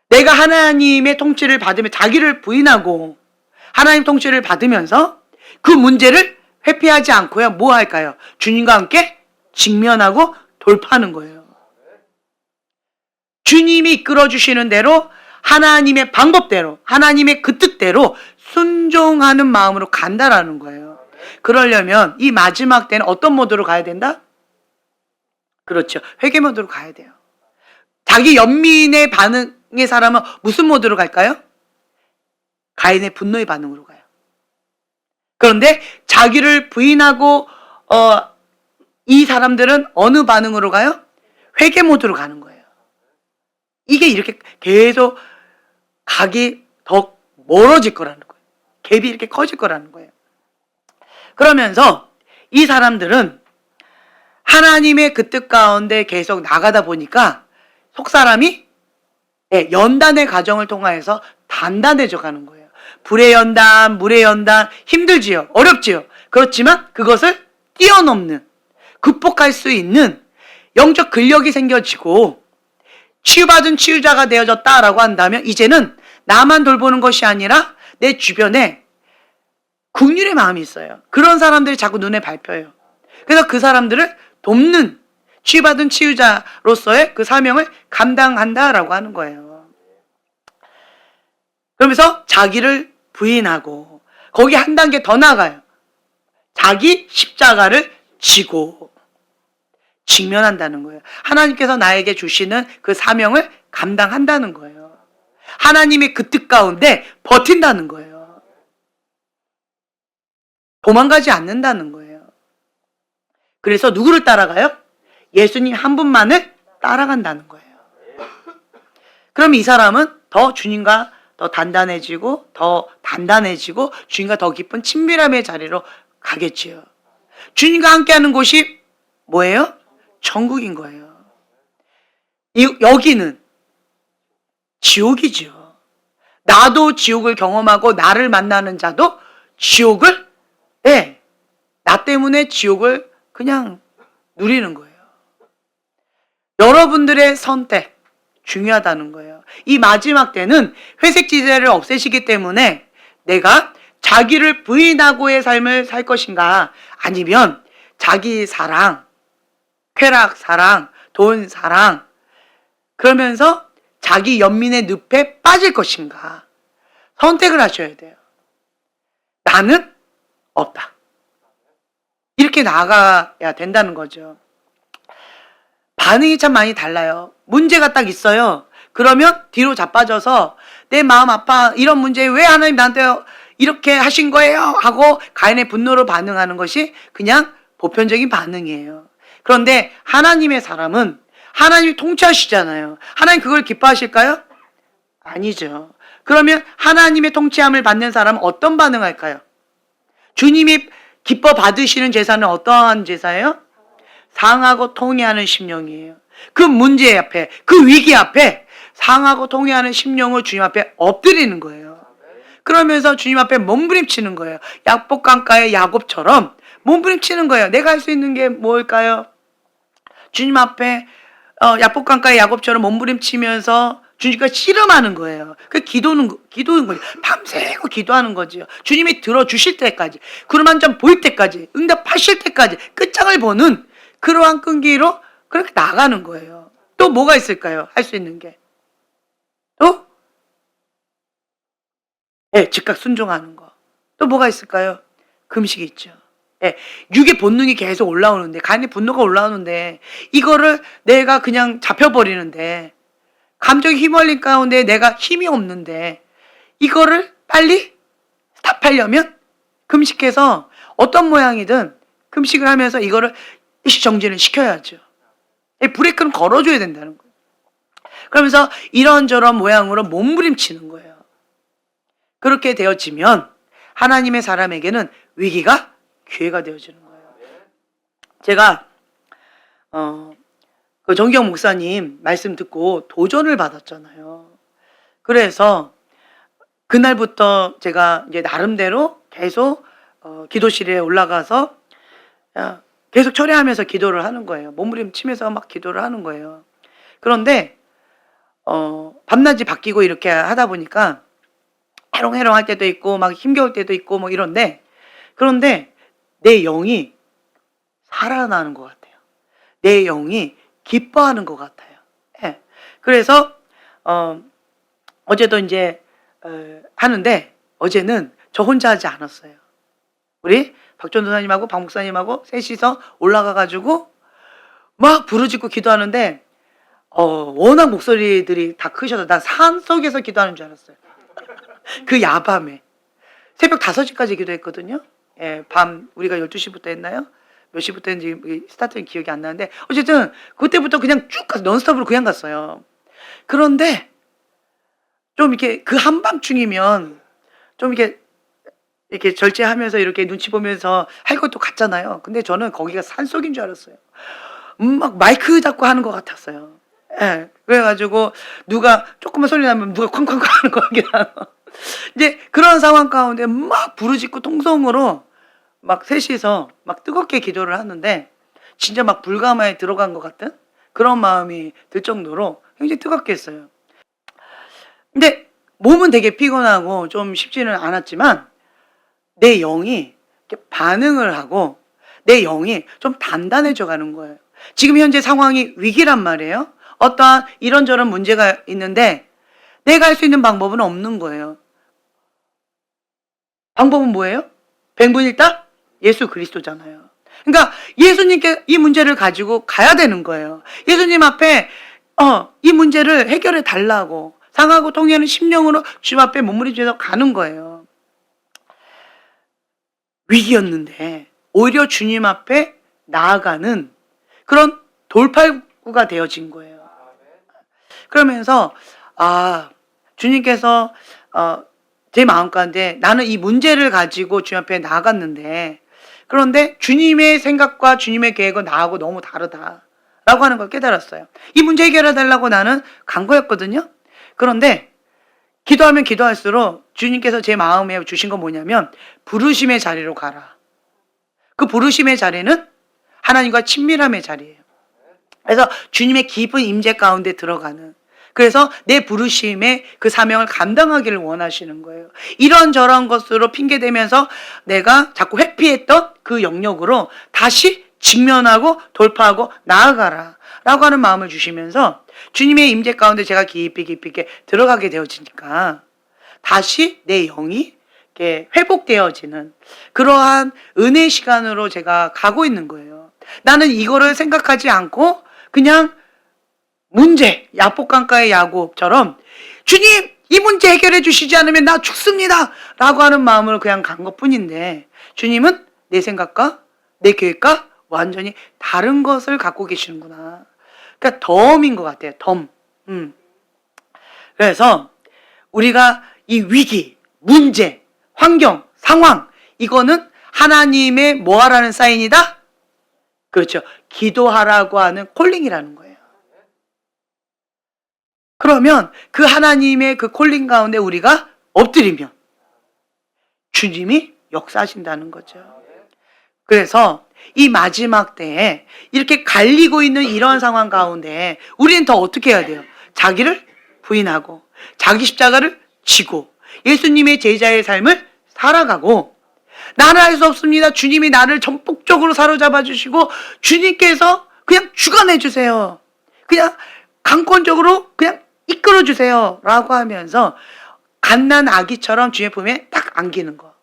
내가 하나님의 통치를 받으며 자기를 부인하고 하나님 통치를 받으면서 그 문제를 회피하지 않고요. 뭐 할까요? 주님과 함께 직면하고 돌파하는 거예요. 주님이 이끌어 주시는 대로 하나님의 방법대로 하나님의 그 뜻대로 순종하는 마음으로 간다라는 거예요. 그러려면 이 마지막 때는 어떤 모드로 가야 된다? 그렇죠. 회개 모드로 가야 돼요. 자기 연민의 반응의 사람은 무슨 모드로 갈까요? 가인의 분노의 반응으로 가요. 그런데 자기를 부인하고 이 사람들은 어느 반응으로 가요? 회개 모드로 가는 거예요. 이게 이렇게 계속 각이 더 멀어질 거라는 거예요. 갭이 이렇게 커질 거라는 거예요. 그러면서 이 사람들은 하나님의 그 뜻 가운데 계속 나가다 보니까 속사람이 연단의 과정을 통하여서 단단해져 가는 거예요. 불의 연단, 물의 연단, 힘들지요. 어렵지요. 그렇지만 그것을 뛰어넘는, 극복할 수 있는 영적 근력이 생겨지고 치유받은 치유자가 되어졌다라고 한다면 이제는 나만 돌보는 것이 아니라 내 주변에 긍휼의 마음이 있어요. 그런 사람들이 자꾸 눈에 밟혀요. 그래서 그 사람들을 돕는 치유받은 치유자로서의 그 사명을 감당한다라고 하는 거예요. 그러면서 자기를 부인하고 거기 한 단계 더 나가요. 자기 십자가를 지고 직면한다는 거예요. 하나님께서 나에게 주시는 그 사명을 감당한다는 거예요. 하나님의 그 뜻 가운데 버틴다는 거예요. 도망가지 않는다는 거예요. 그래서 누구를 따라가요? 예수님 한 분만을 따라간다는 거예요. 그럼 이 사람은 더 주님과 더 단단해지고 주님과 더 깊은 친밀함의 자리로 가겠지요. 주님과 함께하는 곳이 뭐예요? 천국인 거예요. 여기는 지옥이죠. 나도 지옥을 경험하고 나를 만나는 자도 지옥을 나 때문에 지옥을 그냥 누리는 거예요. 여러분들의 선택 중요하다는 거예요. 이 마지막 때는 회색 지대를 없애시기 때문에 내가 자기를 부인하고의 삶을 살 것인가 아니면 자기 사랑, 쾌락 사랑, 돈 사랑 그러면서 자기 연민의 늪에 빠질 것인가 선택을 하셔야 돼요. 나는 없다. 이렇게 나아가야 된다는 거죠. 반응이 참 많이 달라요. 문제가 딱 있어요. 그러면 뒤로 자빠져서 내 마음 아파 이런 문제에 왜 하나님 나한테 이렇게 하신 거예요? 하고 가인의 분노로 반응하는 것이 그냥 보편적인 반응이에요. 그런데 하나님의 사람은 하나님이 통치하시잖아요. 하나님 그걸 기뻐하실까요? 아니죠. 그러면 하나님의 통치함을 받는 사람은 어떤 반응할까요? 주님이 기뻐 받으시는 제사는 어떠한 제사예요? 상하고 통회하는 심령이에요. 그 문제 앞에, 그 위기 앞에 상하고 통회하는 심령을 주님 앞에 엎드리는 거예요. 그러면서 주님 앞에 몸부림치는 거예요. 약복강가의 야곱처럼 몸부림치는 거예요. 내가 할 수 있는 게 뭘까요? 주님 앞에 약복강가의 야곱처럼 몸부림치면서 주님과 씨름하는 거예요. 그 기도는 거죠. 밤새고 기도하는 거죠. 주님이 들어주실 때까지, 구름 한 점 보일 때까지, 응답하실 때까지 끝장을 보는 그러한 끈기로 그렇게 나가는 거예요. 또 뭐가 있을까요? 할 수 있는 게. 또? 즉각 순종하는 거. 또 뭐가 있을까요? 금식이 있죠. 육의 본능이 계속 올라오는데, 간의 분노가 올라오는데, 이거를 내가 그냥 잡혀버리는데, 감정이 휘말린 가운데 내가 힘이 없는데, 이거를 빨리 스탑하려면 금식해서 어떤 모양이든 금식을 하면서 이거를 일시정지를 시켜야죠. 브레이크는 걸어줘야 된다는 거예요. 그러면서 이런저런 모양으로 몸부림치는 거예요. 그렇게 되어지면 하나님의 사람에게는 위기가 기회가 되어지는 거예요. 제가 그 정경 목사님 말씀 듣고 도전을 받았잖아요. 그래서 그날부터 제가 이제 나름대로 계속 기도실에 올라가서 계속 철회하면서 기도를 하는 거예요. 몸부림치면서 막 기도를 하는 거예요. 그런데 밤낮이 바뀌고 이렇게 하다 보니까 해롱해롱할 때도 있고 막 힘겨울 때도 있고 뭐 이런데, 그런데 내 영이 살아나는 것 같아요. 내 영이 기뻐하는 것 같아요. 예. 그래서 어제도 이제 하는데, 어제는 저 혼자 하지 않았어요. 우리 박전도사님하고 박 목사님하고 셋이서 올라가가지고 막 부르짖고 기도하는데 워낙 목소리들이 다 크셔서 난 산속에서 기도하는 줄 알았어요. 그 야밤에 새벽 5시까지 기도했거든요. 예, 밤 우리가 12시부터 했나요? 몇 시부터 했는지 스타트는 기억이 안 나는데, 어쨌든 그때부터 그냥 쭉 가서 넌스톱으로 그냥 갔어요. 그런데 좀 이렇게 그 한밤중이면 좀 이렇게 절제하면서 이렇게 눈치 보면서 할 것도 같잖아요. 근데 저는 거기가 산속인 줄 알았어요. 막 마이크 잡고 하는 것 같았어요. 예. 그래가지고 누가 조금만 소리 나면 누가 쾅쾅쾅 하는 거 같긴 하고. 이제 그런 상황 가운데 막 부르짖고 통성으로 막 셋이서 막 뜨겁게 기도를 하는데, 진짜 막 불가마에 들어간 것 같은 그런 마음이 들 정도로 굉장히 뜨겁게 했어요. 근데 몸은 되게 피곤하고 좀 쉽지는 않았지만 내 영이 이렇게 반응을 하고 내 영이 좀 단단해져 가는 거예요. 지금 현재 상황이 위기란 말이에요. 어떠한 이런저런 문제가 있는데 내가 할 수 있는 방법은 없는 거예요. 방법은 뭐예요? 백분일다? 예수 그리스도잖아요. 그러니까 예수님께 이 문제를 가지고 가야 되는 거예요. 예수님 앞에 이 문제를 해결해 달라고 상하고 통해하는 심령으로 주님 앞에 몸부림쳐서 가는 거예요. 위기였는데 오히려 주님 앞에 나아가는 그런 돌팔구가 되어진 거예요. 그러면서 주님께서 제 마음 가운데 나는 이 문제를 가지고 주님 앞에 나아갔는데, 그런데 주님의 생각과 주님의 계획은 나하고 너무 다르다라고 하는 걸 깨달았어요. 이 문제 해결해 달라고 나는 간 거였거든요. 그런데 기도하면 기도할수록 주님께서 제 마음에 주신 건 뭐냐면 부르심의 자리로 가라. 그 부르심의 자리는 하나님과 친밀함의 자리예요. 그래서 주님의 깊은 임재 가운데 들어가는, 그래서 내 부르심의 그 사명을 감당하기를 원하시는 거예요. 이런저런 것으로 핑계대면서 내가 자꾸 회피했던 그 영역으로 다시 직면하고 돌파하고 나아가라 라고 하는 마음을 주시면서 주님의 임재 가운데 제가 깊이 있게 들어가게 되어지니까 다시 내 영이 이렇게 회복되어지는 그러한 은혜 시간으로 제가 가고 있는 거예요. 나는 이거를 생각하지 않고 그냥 문제, 야복강가의 야곱처럼 주님 이 문제 해결해 주시지 않으면 나 죽습니다 라고 하는 마음으로 그냥 간 것뿐인데, 주님은 내 생각과 내 계획과 완전히 다른 것을 갖고 계시는구나. 그러니까 덤인 것 같아요. 덤. 그래서 우리가 이 위기, 문제, 환경, 상황, 이거는 하나님의 뭐 하라는 사인이다? 그렇죠. 기도하라고 하는 콜링이라는 거예요. 그러면 그 하나님의 그 콜링 가운데 우리가 엎드리면 주님이 역사하신다는 거죠. 그래서 이 마지막 때에 이렇게 갈리고 있는 이런 상황 가운데 우리는 더 어떻게 해야 돼요? 자기를 부인하고 자기 십자가를 지고 예수님의 제자의 삶을 살아가고, 나는 할 수 없습니다. 주님이 나를 전폭적으로 사로잡아 주시고 주님께서 그냥 주관해 주세요. 그냥 강권적으로 그냥 이끌어 주세요 라고 하면서 갓난 아기처럼 주님의 품에 딱 안기는 거.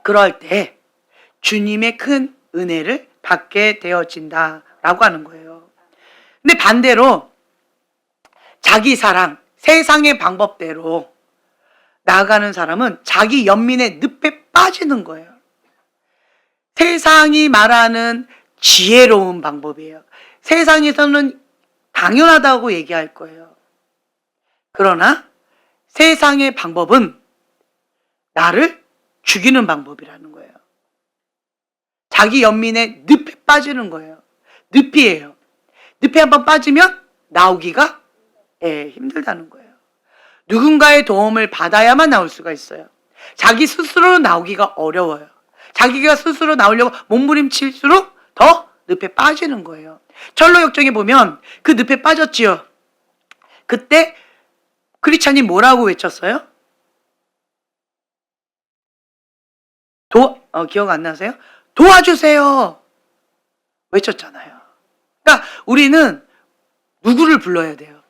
그럴 때 주님의 큰 은혜를 받게 되어진다라고 하는 거예요. 근데 반대로 자기 사랑, 세상의 방법대로 나아가는 사람은 자기 연민의 늪에 빠지는 거예요. 세상이 말하는 지혜로운 방법이에요. 세상에서는 당연하다고 얘기할 거예요. 그러나 세상의 방법은 나를 죽이는 방법이라는 거예요. 자기 연민의 늪에 빠지는 거예요. 늪이에요. 늪에 한번 빠지면 나오기가 힘들다는 거예요. 누군가의 도움을 받아야만 나올 수가 있어요. 자기 스스로 나오기가 어려워요. 자기가 스스로 나오려고 몸부림칠수록 더 늪에 빠지는 거예요. 철로 역정에 보면 그 늪에 빠졌지요. 그때 크리스찬이 뭐라고 외쳤어요? 기억 안 나세요? 도와주세요! 외쳤잖아요. 그러니까 우리는 누구를 불러야 돼요?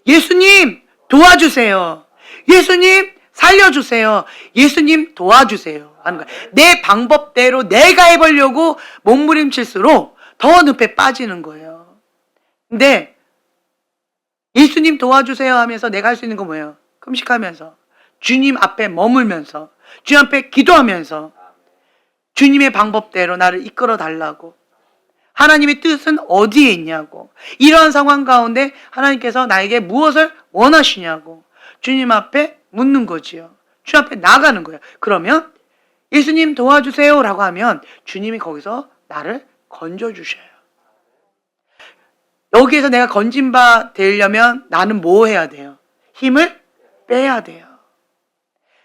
예수님 도와주세요. 예수님 살려주세요. 예수님 도와주세요 하는 거예요. 내 방법대로 내가 해보려고 몸부림칠수록 더 늪에 빠지는 거예요. 근데 예수님 도와주세요 하면서 내가 할 수 있는 건 뭐예요? 금식하면서, 주님 앞에 머물면서, 주님 앞에 기도하면서 주님의 방법대로 나를 이끌어 달라고, 하나님의 뜻은 어디에 있냐고, 이러한 상황 가운데 하나님께서 나에게 무엇을 원하시냐고 주님 앞에 묻는 거지요. 주님 앞에 나가는 거예요. 그러면 예수님 도와주세요 라고 하면 주님이 거기서 나를 건져주셔요. 여기에서 내가 건진 바 되려면 나는 뭐 해야 돼요? 힘을 빼야 돼요.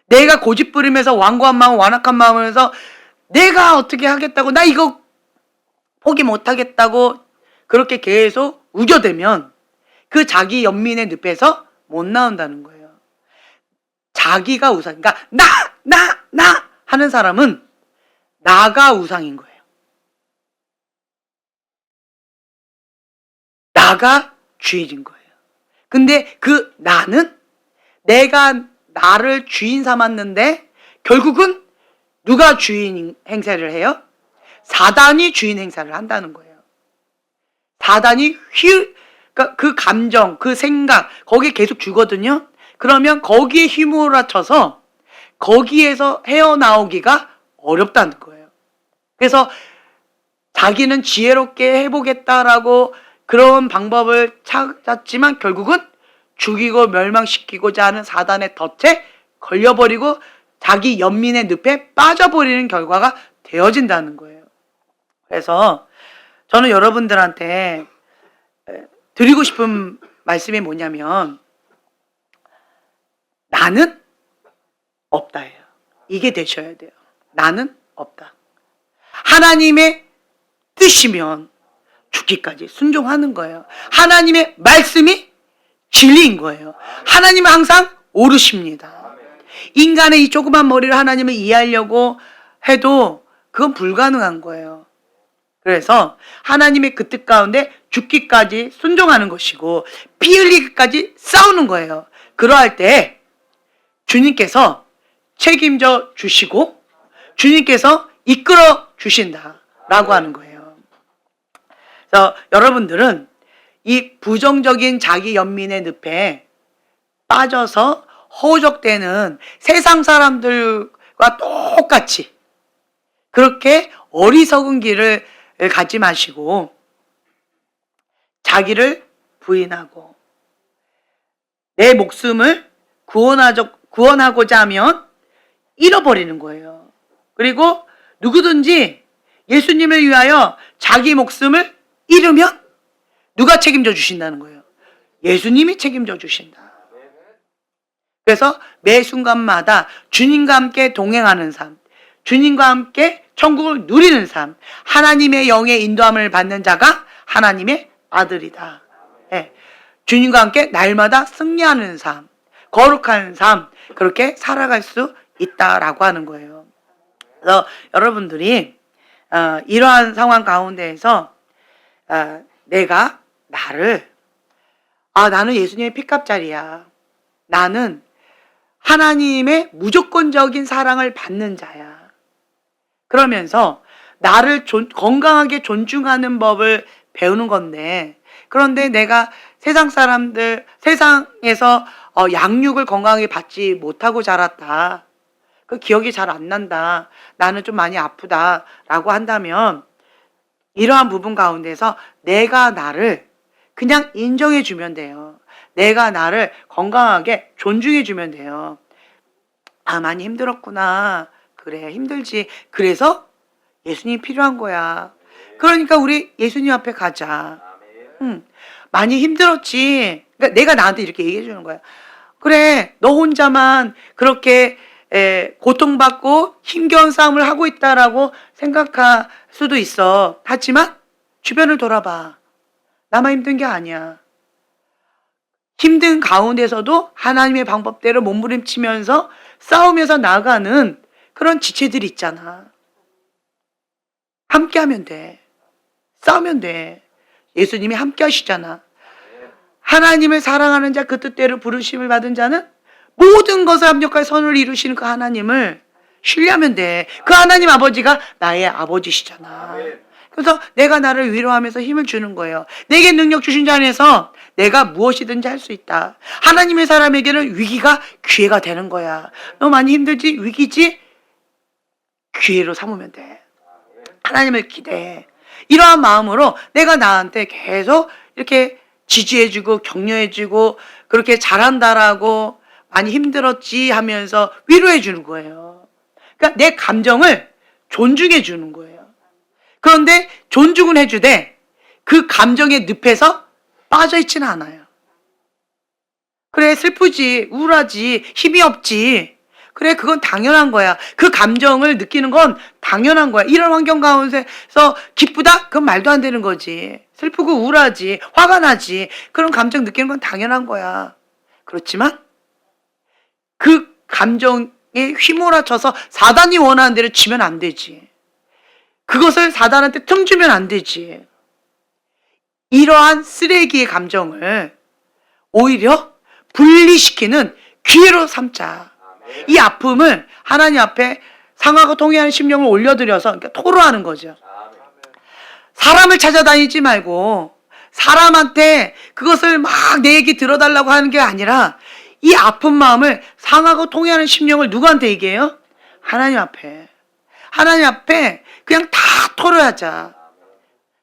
내가 고집부리면서 완고한 마음, 완악한 마음에서 내가 어떻게 하겠다고, 나 이거 포기 못하겠다고 그렇게 계속 우겨대면 그 자기 연민의 늪에서 못 나온다는 거예요. 자기가 우상, 그러니까 나 하는 사람은 나가 우상인 거예요. 나가 주인인 거예요. 근데 그 나는 내가 나를 주인 삼았는데 결국은 누가 주인 행세를 해요? 사단이 주인 행사를 한다는 거예요. 사단이 그러니까 그 감정, 그 생각 거기에 계속 주거든요. 그러면 거기에 휘몰아쳐서 거기에서 헤어나오기가 어렵다는 거예요. 그래서 자기는 지혜롭게 해보겠다라고 그런 방법을 찾았지만 결국은 죽이고 멸망시키고자 하는 사단의 덫에 걸려버리고 자기 연민의 늪에 빠져버리는 결과가 되어진다는 거예요. 그래서 저는 여러분들한테 드리고 싶은 말씀이 뭐냐면 나는 없다예요. 이게 되셔야 돼요. 나는 없다. 하나님의 뜻이면 죽기까지 순종하는 거예요. 하나님의 말씀이 진리인 거예요. 하나님은 항상 옳으십니다. 인간의 이 조그만 머리를 하나님을 이해하려고 해도 그건 불가능한 거예요. 그래서 하나님의 그 뜻 가운데 죽기까지 순종하는 것이고 피 흘리기까지 싸우는 거예요. 그러할 때 주님께서 책임져 주시고 주님께서 이끌어 주신다라고 하는 거예요. 그래서 여러분들은 이 부정적인 자기 연민의 늪에 빠져서 허우적대는 세상 사람들과 똑같이 그렇게 어리석은 길을 가지 마시고 자기를 부인하고 내 목숨을 구원하고자 하면 잃어버리는 거예요. 그리고 누구든지 예수님을 위하여 자기 목숨을 잃으면 누가 책임져 주신다는 거예요? 예수님이 책임져 주신다. 그래서 매 순간마다 주님과 함께 동행하는 삶, 주님과 함께 천국을 누리는 삶, 하나님의 영의 인도함을 받는 자가 하나님의 아들이다. 네. 주님과 함께 날마다 승리하는 삶, 거룩한 삶, 그렇게 살아갈 수 있다라고 하는 거예요. 그래서 여러분들이 이러한 상황 가운데에서 내가 나는 예수님의 피값자리야. 나는 하나님의 무조건적인 사랑을 받는 자야. 그러면서 나를 건강하게 존중하는 법을 배우는 건데, 그런데 내가 세상에서 양육을 건강하게 받지 못하고 자랐다. 그 기억이 잘 안 난다. 나는 좀 많이 아프다라고 한다면 이러한 부분 가운데서 내가 나를 그냥 인정해 주면 돼요. 내가 나를 건강하게 존중해 주면 돼요. 많이 힘들었구나. 그래, 힘들지. 그래서 예수님이 필요한 거야. 그러니까 우리 예수님 앞에 가자. 많이 힘들었지. 그러니까 내가 나한테 이렇게 얘기해 주는 거야. 그래, 너 혼자만 그렇게 고통받고 힘겨운 싸움을 하고 있다라고 생각할 수도 있어. 하지만 주변을 돌아봐. 나만 힘든 게 아니야. 힘든 가운데서도 하나님의 방법대로 몸부림치면서 싸우면서 나아가는 그런 지체들이 있잖아. 함께 하면 돼. 싸우면 돼. 예수님이 함께 하시잖아. 하나님을 사랑하는 자, 그 뜻대로 부르심을 받은 자는 모든 것을 합력하여 선을 이루시는 그 하나님을 신뢰하면 돼. 그 하나님 아버지가 나의 아버지시잖아. 그래서 내가 나를 위로하면서 힘을 주는 거예요. 내게 능력 주신 자 안에서 내가 무엇이든지 할 수 있다. 하나님의 사람에게는 위기가 기회가 되는 거야. 너 많이 힘들지? 위기지? 기회로 삼으면 돼. 하나님을 기대해. 이러한 마음으로 내가 나한테 계속 이렇게 지지해주고 격려해주고 그렇게 잘한다라고 많이 힘들었지 하면서 위로해주는 거예요. 그러니까 내 감정을 존중해주는 거예요. 그런데 존중은 해주되 그 감정의 늪에서 빠져있지는 않아요. 그래, 슬프지, 우울하지, 힘이 없지. 그래, 그건 당연한 거야. 그 감정을 느끼는 건 당연한 거야. 이런 환경 가운데서 기쁘다? 그건 말도 안 되는 거지. 슬프고 우울하지, 화가 나지. 그런 감정 느끼는 건 당연한 거야. 그렇지만 그 감정에 휘몰아쳐서 사단이 원하는 대로 치면 안 되지. 그것을 사단한테 틈 주면 안 되지. 이러한 쓰레기의 감정을 오히려 분리시키는 기회로 삼자. 이 아픔을 하나님 앞에 상하고 통회하는 심령을 올려드려서 그러니까 토로하는 거죠. 사람을 찾아다니지 말고 사람한테 그것을 막 내 얘기 들어달라고 하는 게 아니라 이 아픈 마음을 상하고 통회하는 심령을 누구한테 얘기해요? 하나님 앞에. 하나님 앞에 그냥 다 토로하자.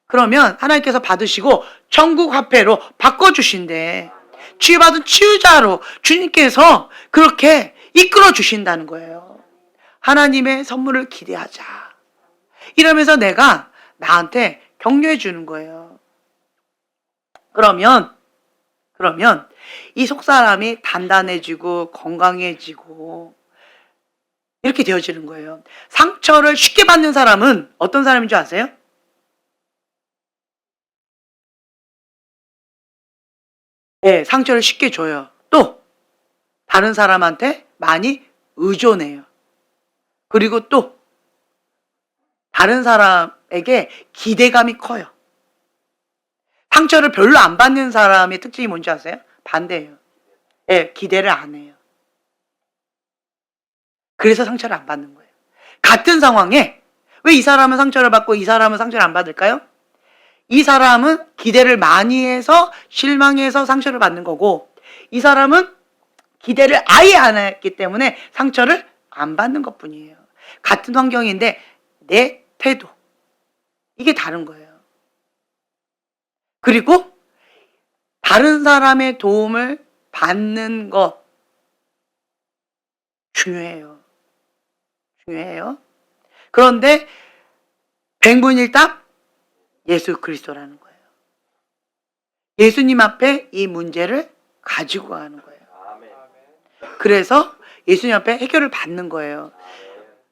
그러면 하나님께서 받으시고 천국 화폐로 바꿔주신대. 치유받은 치유자로 주님께서 그렇게 이끌어 주신다는 거예요. 하나님의 선물을 기대하자. 이러면서 내가 나한테 격려해 주는 거예요. 그러면 이 속사람이 단단해지고 건강해지고 이렇게 되어지는 거예요. 상처를 쉽게 받는 사람은 어떤 사람인 줄 아세요? 네, 상처를 쉽게 줘요. 또 다른 사람한테 많이 의존해요. 그리고 또 다른 사람에게 기대감이 커요. 상처를 별로 안 받는 사람의 특징이 뭔지 아세요? 반대예요. 네, 기대를 안 해요. 그래서 상처를 안 받는 거예요. 같은 상황에 왜 이 사람은 상처를 받고 이 사람은 상처를 안 받을까요? 이 사람은 기대를 많이 해서 실망해서 상처를 받는 거고 이 사람은 기대를 아예 안 했기 때문에 상처를 안 받는 것뿐이에요. 같은 환경인데 내 태도 이게 다른 거예요. 그리고 다른 사람의 도움을 받는 것 중요해요. 그런데 백문일답 예수 그리스도라는 거예요. 예수님 앞에 이 문제를 가지고 가는 거예요. 그래서 예수님 앞에 해결을 받는 거예요.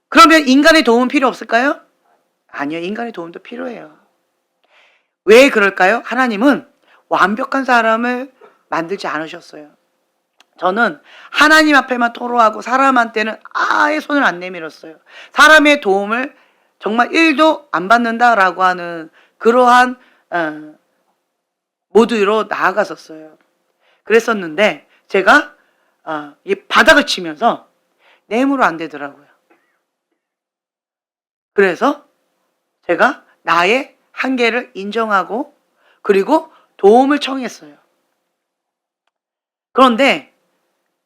그러면 인간의 도움은 필요 없을까요? 아니요. 인간의 도움도 필요해요. 왜 그럴까요? 하나님은 완벽한 사람을 만들지 않으셨어요. 저는 하나님 앞에만 토로하고 사람한테는 아예 손을 안 내밀었어요. 사람의 도움을 정말 1도 안 받는다라고 하는 그러한 모드로 나아갔었어요. 그랬었는데 제가 이 바닥을 치면서 내 힘으로 안 되더라고요. 그래서 제가 나의 한계를 인정하고 그리고 도움을 청했어요. 그런데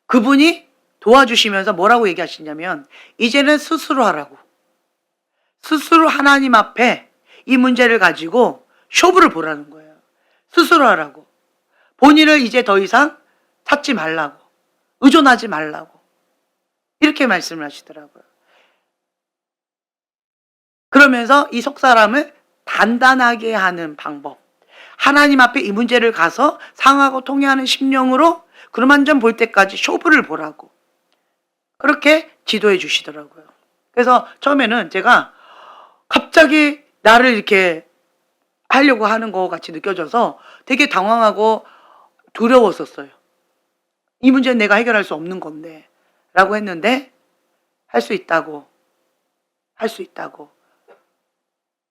그분이 도와주시면서 뭐라고 얘기하시냐면 이제는 스스로 하라고. 스스로 하나님 앞에 이 문제를 가지고 쇼부를 보라는 거예요. 스스로 하라고. 본인을 이제 더 이상 찾지 말라고. 의존하지 말라고. 이렇게 말씀을 하시더라고요. 그러면서 이 속사람을 단단하게 하는 방법. 하나님 앞에 이 문제를 가서 상하고 통회하는 심령으로 그럼 한 점 볼 때까지 쇼부를 보라고. 그렇게 지도해 주시더라고요. 그래서 처음에는 제가 갑자기 나를 이렇게 하려고 하는 것 같이 느껴져서 되게 당황하고 두려웠었어요. 이 문제는 내가 해결할 수 없는 건데 라고 했는데 할 수 있다고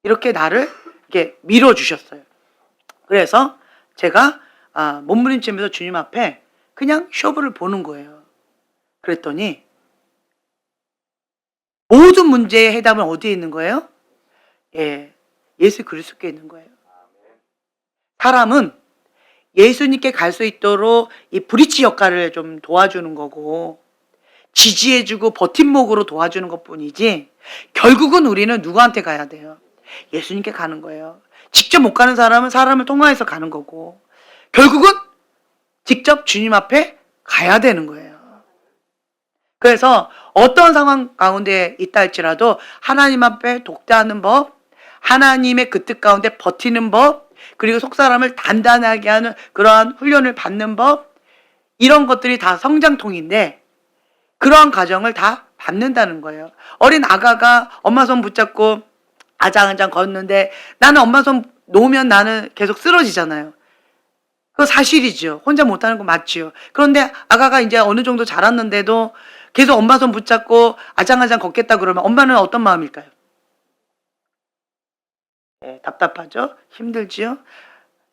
이렇게 나를 이렇게 밀어주셨어요. 그래서 제가 몸부림치면서 주님 앞에 그냥 쇼부를 보는 거예요. 그랬더니 모든 문제의 해답은 어디에 있는 거예요? 예수 그리스도께 있는 거예요. 사람은 예수님께 갈 수 있도록 이 브릿지 역할을 좀 도와주는 거고 지지해주고 버팀목으로 도와주는 것뿐이지 결국은 우리는 누구한테 가야 돼요? 예수님께 가는 거예요. 직접 못 가는 사람은 사람을 통화해서 가는 거고 결국은 직접 주님 앞에 가야 되는 거예요. 그래서 어떤 상황 가운데 있다 할지라도 하나님 앞에 독대하는 법, 하나님의 그 뜻 가운데 버티는 법, 그리고 속사람을 단단하게 하는 그러한 훈련을 받는 법, 이런 것들이 다 성장통인데 그러한 과정을 다 받는다는 거예요. 어린 아가가 엄마 손 붙잡고 아장아장 걷는데 나는 엄마 손 놓으면 나는 계속 쓰러지잖아요. 그거 사실이죠. 혼자 못하는 거 맞지요. 그런데 아가가 이제 어느 정도 자랐는데도 계속 엄마 손 붙잡고 아장아장 걷겠다 그러면 엄마는 어떤 마음일까요? 답답하죠? 힘들지요?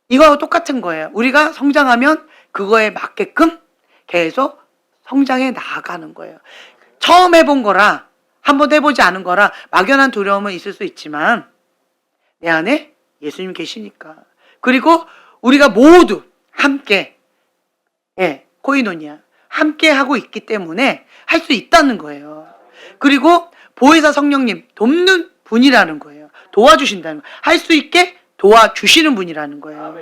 이거하고 똑같은 거예요. 우리가 성장하면 그거에 맞게끔 계속 성장해 나아가는 거예요. 처음 해본 거라 한 번도 해보지 않은 거라 막연한 두려움은 있을 수 있지만 내 안에 예수님 계시니까. 그리고 우리가 모두 함께 코이노니아 함께 하고 있기 때문에 할 수 있다는 거예요. 그리고 보혜사 성령님 돕는 분이라는 거예요. 도와주신다는 거예요. 할 수 있게 도와주시는 분이라는 거예요.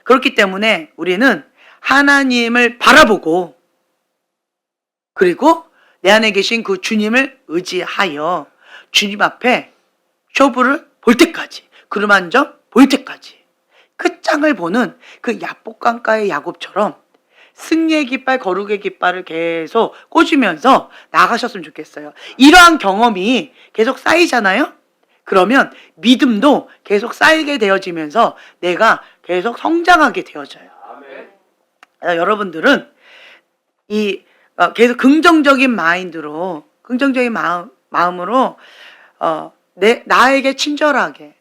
그렇기 때문에 우리는 하나님을 바라보고 그리고 내 안에 계신 그 주님을 의지하여 주님 앞에 쇼부를 볼 때까지 그루만점 볼 때까지 끝장을 보는 그 야복강가의 야곱처럼 승리의 깃발 거룩의 깃발을 계속 꽂으면서 나가셨으면 좋겠어요. 이러한 경험이 계속 쌓이잖아요. 그러면 믿음도 계속 쌓이게 되어지면서 내가 계속 성장하게 되어져요. 여러분들은 계속 긍정적인 마인드로 긍정적인 마음으로 나에게 친절하게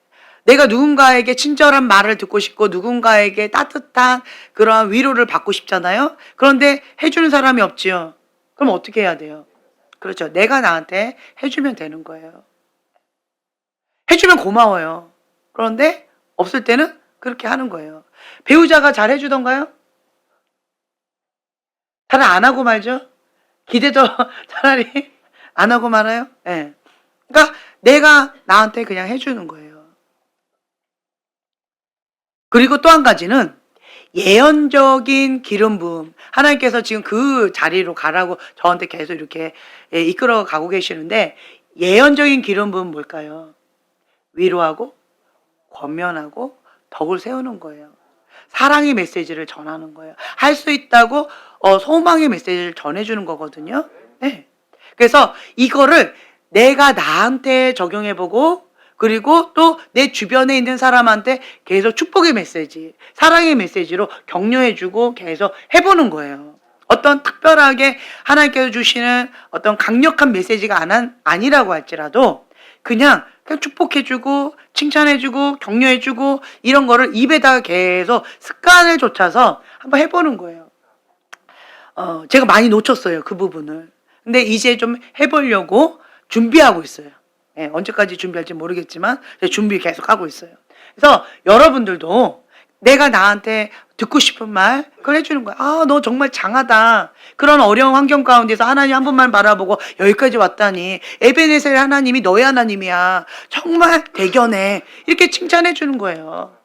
내가 누군가에게 친절한 말을 듣고 싶고 누군가에게 따뜻한 그러한 위로를 받고 싶잖아요. 그런데 해주는 사람이 없지요. 그럼 어떻게 해야 돼요? 그렇죠. 내가 나한테 해주면 되는 거예요. 해주면 고마워요. 그런데 없을 때는 그렇게 하는 거예요. 배우자가 잘 해주던가요? 잘 안 하고 말죠. 기대도 차라리 안 하고 말아요. 네. 그러니까 내가 나한테 그냥 해주는 거예요. 그리고 또 한 가지는 예언적인 기름 부음. 하나님께서 지금 그 자리로 가라고 저한테 계속 이렇게 이끌어 가고 계시는데 예언적인 기름 부음 뭘까요? 위로하고 권면하고 덕을 세우는 거예요. 사랑의 메시지를 전하는 거예요. 할 수 있다고 소망의 메시지를 전해주는 거거든요. 네. 그래서 이거를 내가 나한테 적용해보고 그리고 또 내 주변에 있는 사람한테 계속 축복의 메시지, 사랑의 메시지로 격려해주고 계속 해보는 거예요. 어떤 특별하게 하나님께서 주시는 어떤 강력한 메시지가 아니라고 할지라도 그냥 축복해주고 칭찬해주고 격려해주고 이런 거를 입에다가 계속 습관을 좇아서 한번 해보는 거예요. 제가 많이 놓쳤어요. 그 부분을. 근데 이제 좀 해보려고 준비하고 있어요. 언제까지 준비할지 모르겠지만 준비 계속 하고 있어요. 그래서 여러분들도 내가 나한테 듣고 싶은 말 그걸 해주는 거야. 너 정말 장하다. 그런 어려운 환경 가운데서 하나님 한 분만 바라보고 여기까지 왔다니. 에베네셀 하나님이 너의 하나님이야. 정말 대견해. 이렇게 칭찬해 주는 거예요.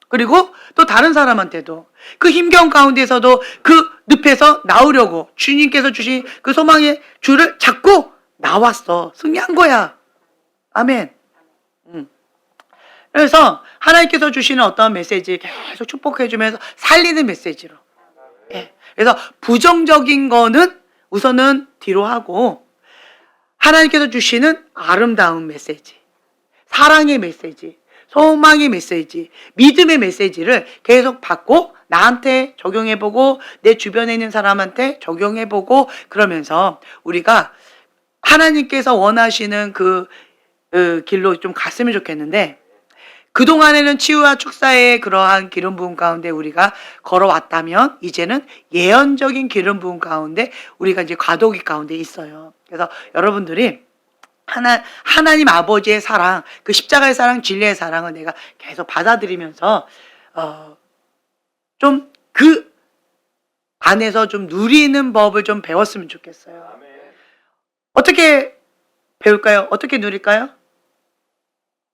그리고 또 다른 사람한테도 그 힘겨운 가운데서도 그 늪에서 나오려고 주님께서 주신 그 소망의 줄을 잡고 나왔어. 승리한 거야. 아멘. 그래서 하나님께서 주시는 어떤 메시지 계속 축복해주면서 살리는 메시지로. 그래서 부정적인 거는 우선은 뒤로 하고 하나님께서 주시는 아름다운 메시지, 사랑의 메시지, 소망의 메시지, 믿음의 메시지를 계속 받고 나한테 적용해보고 내 주변에 있는 사람한테 적용해보고 그러면서 우리가 하나님께서 원하시는 그 길로 좀 갔으면 좋겠는데, 그동안에는 치유와 축사의 그러한 기름 부음 가운데 우리가 걸어왔다면 이제는 예언적인 기름 부음 가운데 우리가 이제 과도기 가운데 있어요. 그래서 여러분들이 하나님 아버지의 사랑, 그 십자가의 사랑, 진리의 사랑을 내가 계속 받아들이면서 좀 그 안에서 좀 누리는 법을 좀 배웠으면 좋겠어요. 어떻게 배울까요? 어떻게 누릴까요?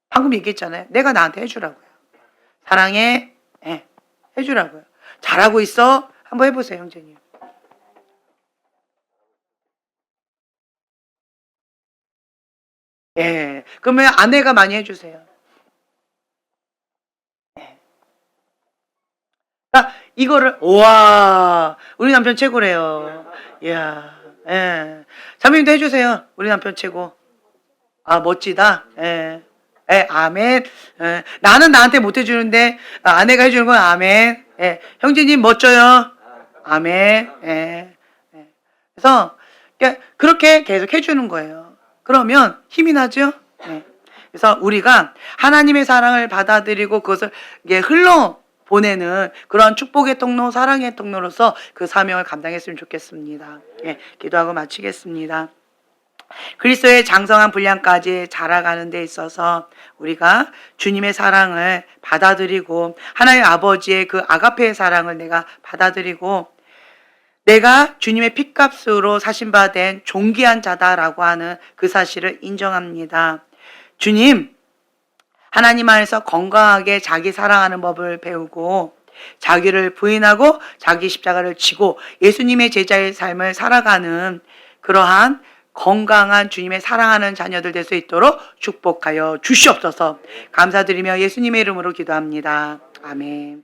방금 얘기했잖아요. 내가 나한테 해주라고요. 사랑해. 네, 해주라고요. 잘하고 있어. 한번 해보세요, 형제님. 예. 그러면 아내가 많이 해주세요. 예. 자, 이거를, 우와, 우리 남편 최고래요. 이야, 예. 자매님도 해주세요. 우리 남편 최고. 아, 멋지다. 예. 예, 아멘. 예, 나는 나한테 못 해주는데 아내가 해주는 건 아멘. 예, 형제님 멋져요. 아멘. 예, 예. 그래서 그렇게 계속 해주는 거예요. 그러면 힘이 나죠. 예. 그래서 우리가 하나님의 사랑을 받아들이고 그것을 흘러 보내는 그런 축복의 통로, 사랑의 통로로서 그 사명을 감당했으면 좋겠습니다. 예, 기도하고 마치겠습니다. 그리스도의 장성한 분량까지 자라가는 데 있어서 우리가 주님의 사랑을 받아들이고 하나님 아버지의 그 아가페의 사랑을 내가 받아들이고 내가 주님의 핏값으로 사신받은 존귀한 자다라고 하는 그 사실을 인정합니다. 주님, 하나님 안에서 건강하게 자기 사랑하는 법을 배우고 자기를 부인하고 자기 십자가를 지고 예수님의 제자의 삶을 살아가는 그러한 건강한 주님의 사랑하는 자녀들 될 수 있도록 축복하여 주시옵소서. 감사드리며 예수님의 이름으로 기도합니다. 아멘.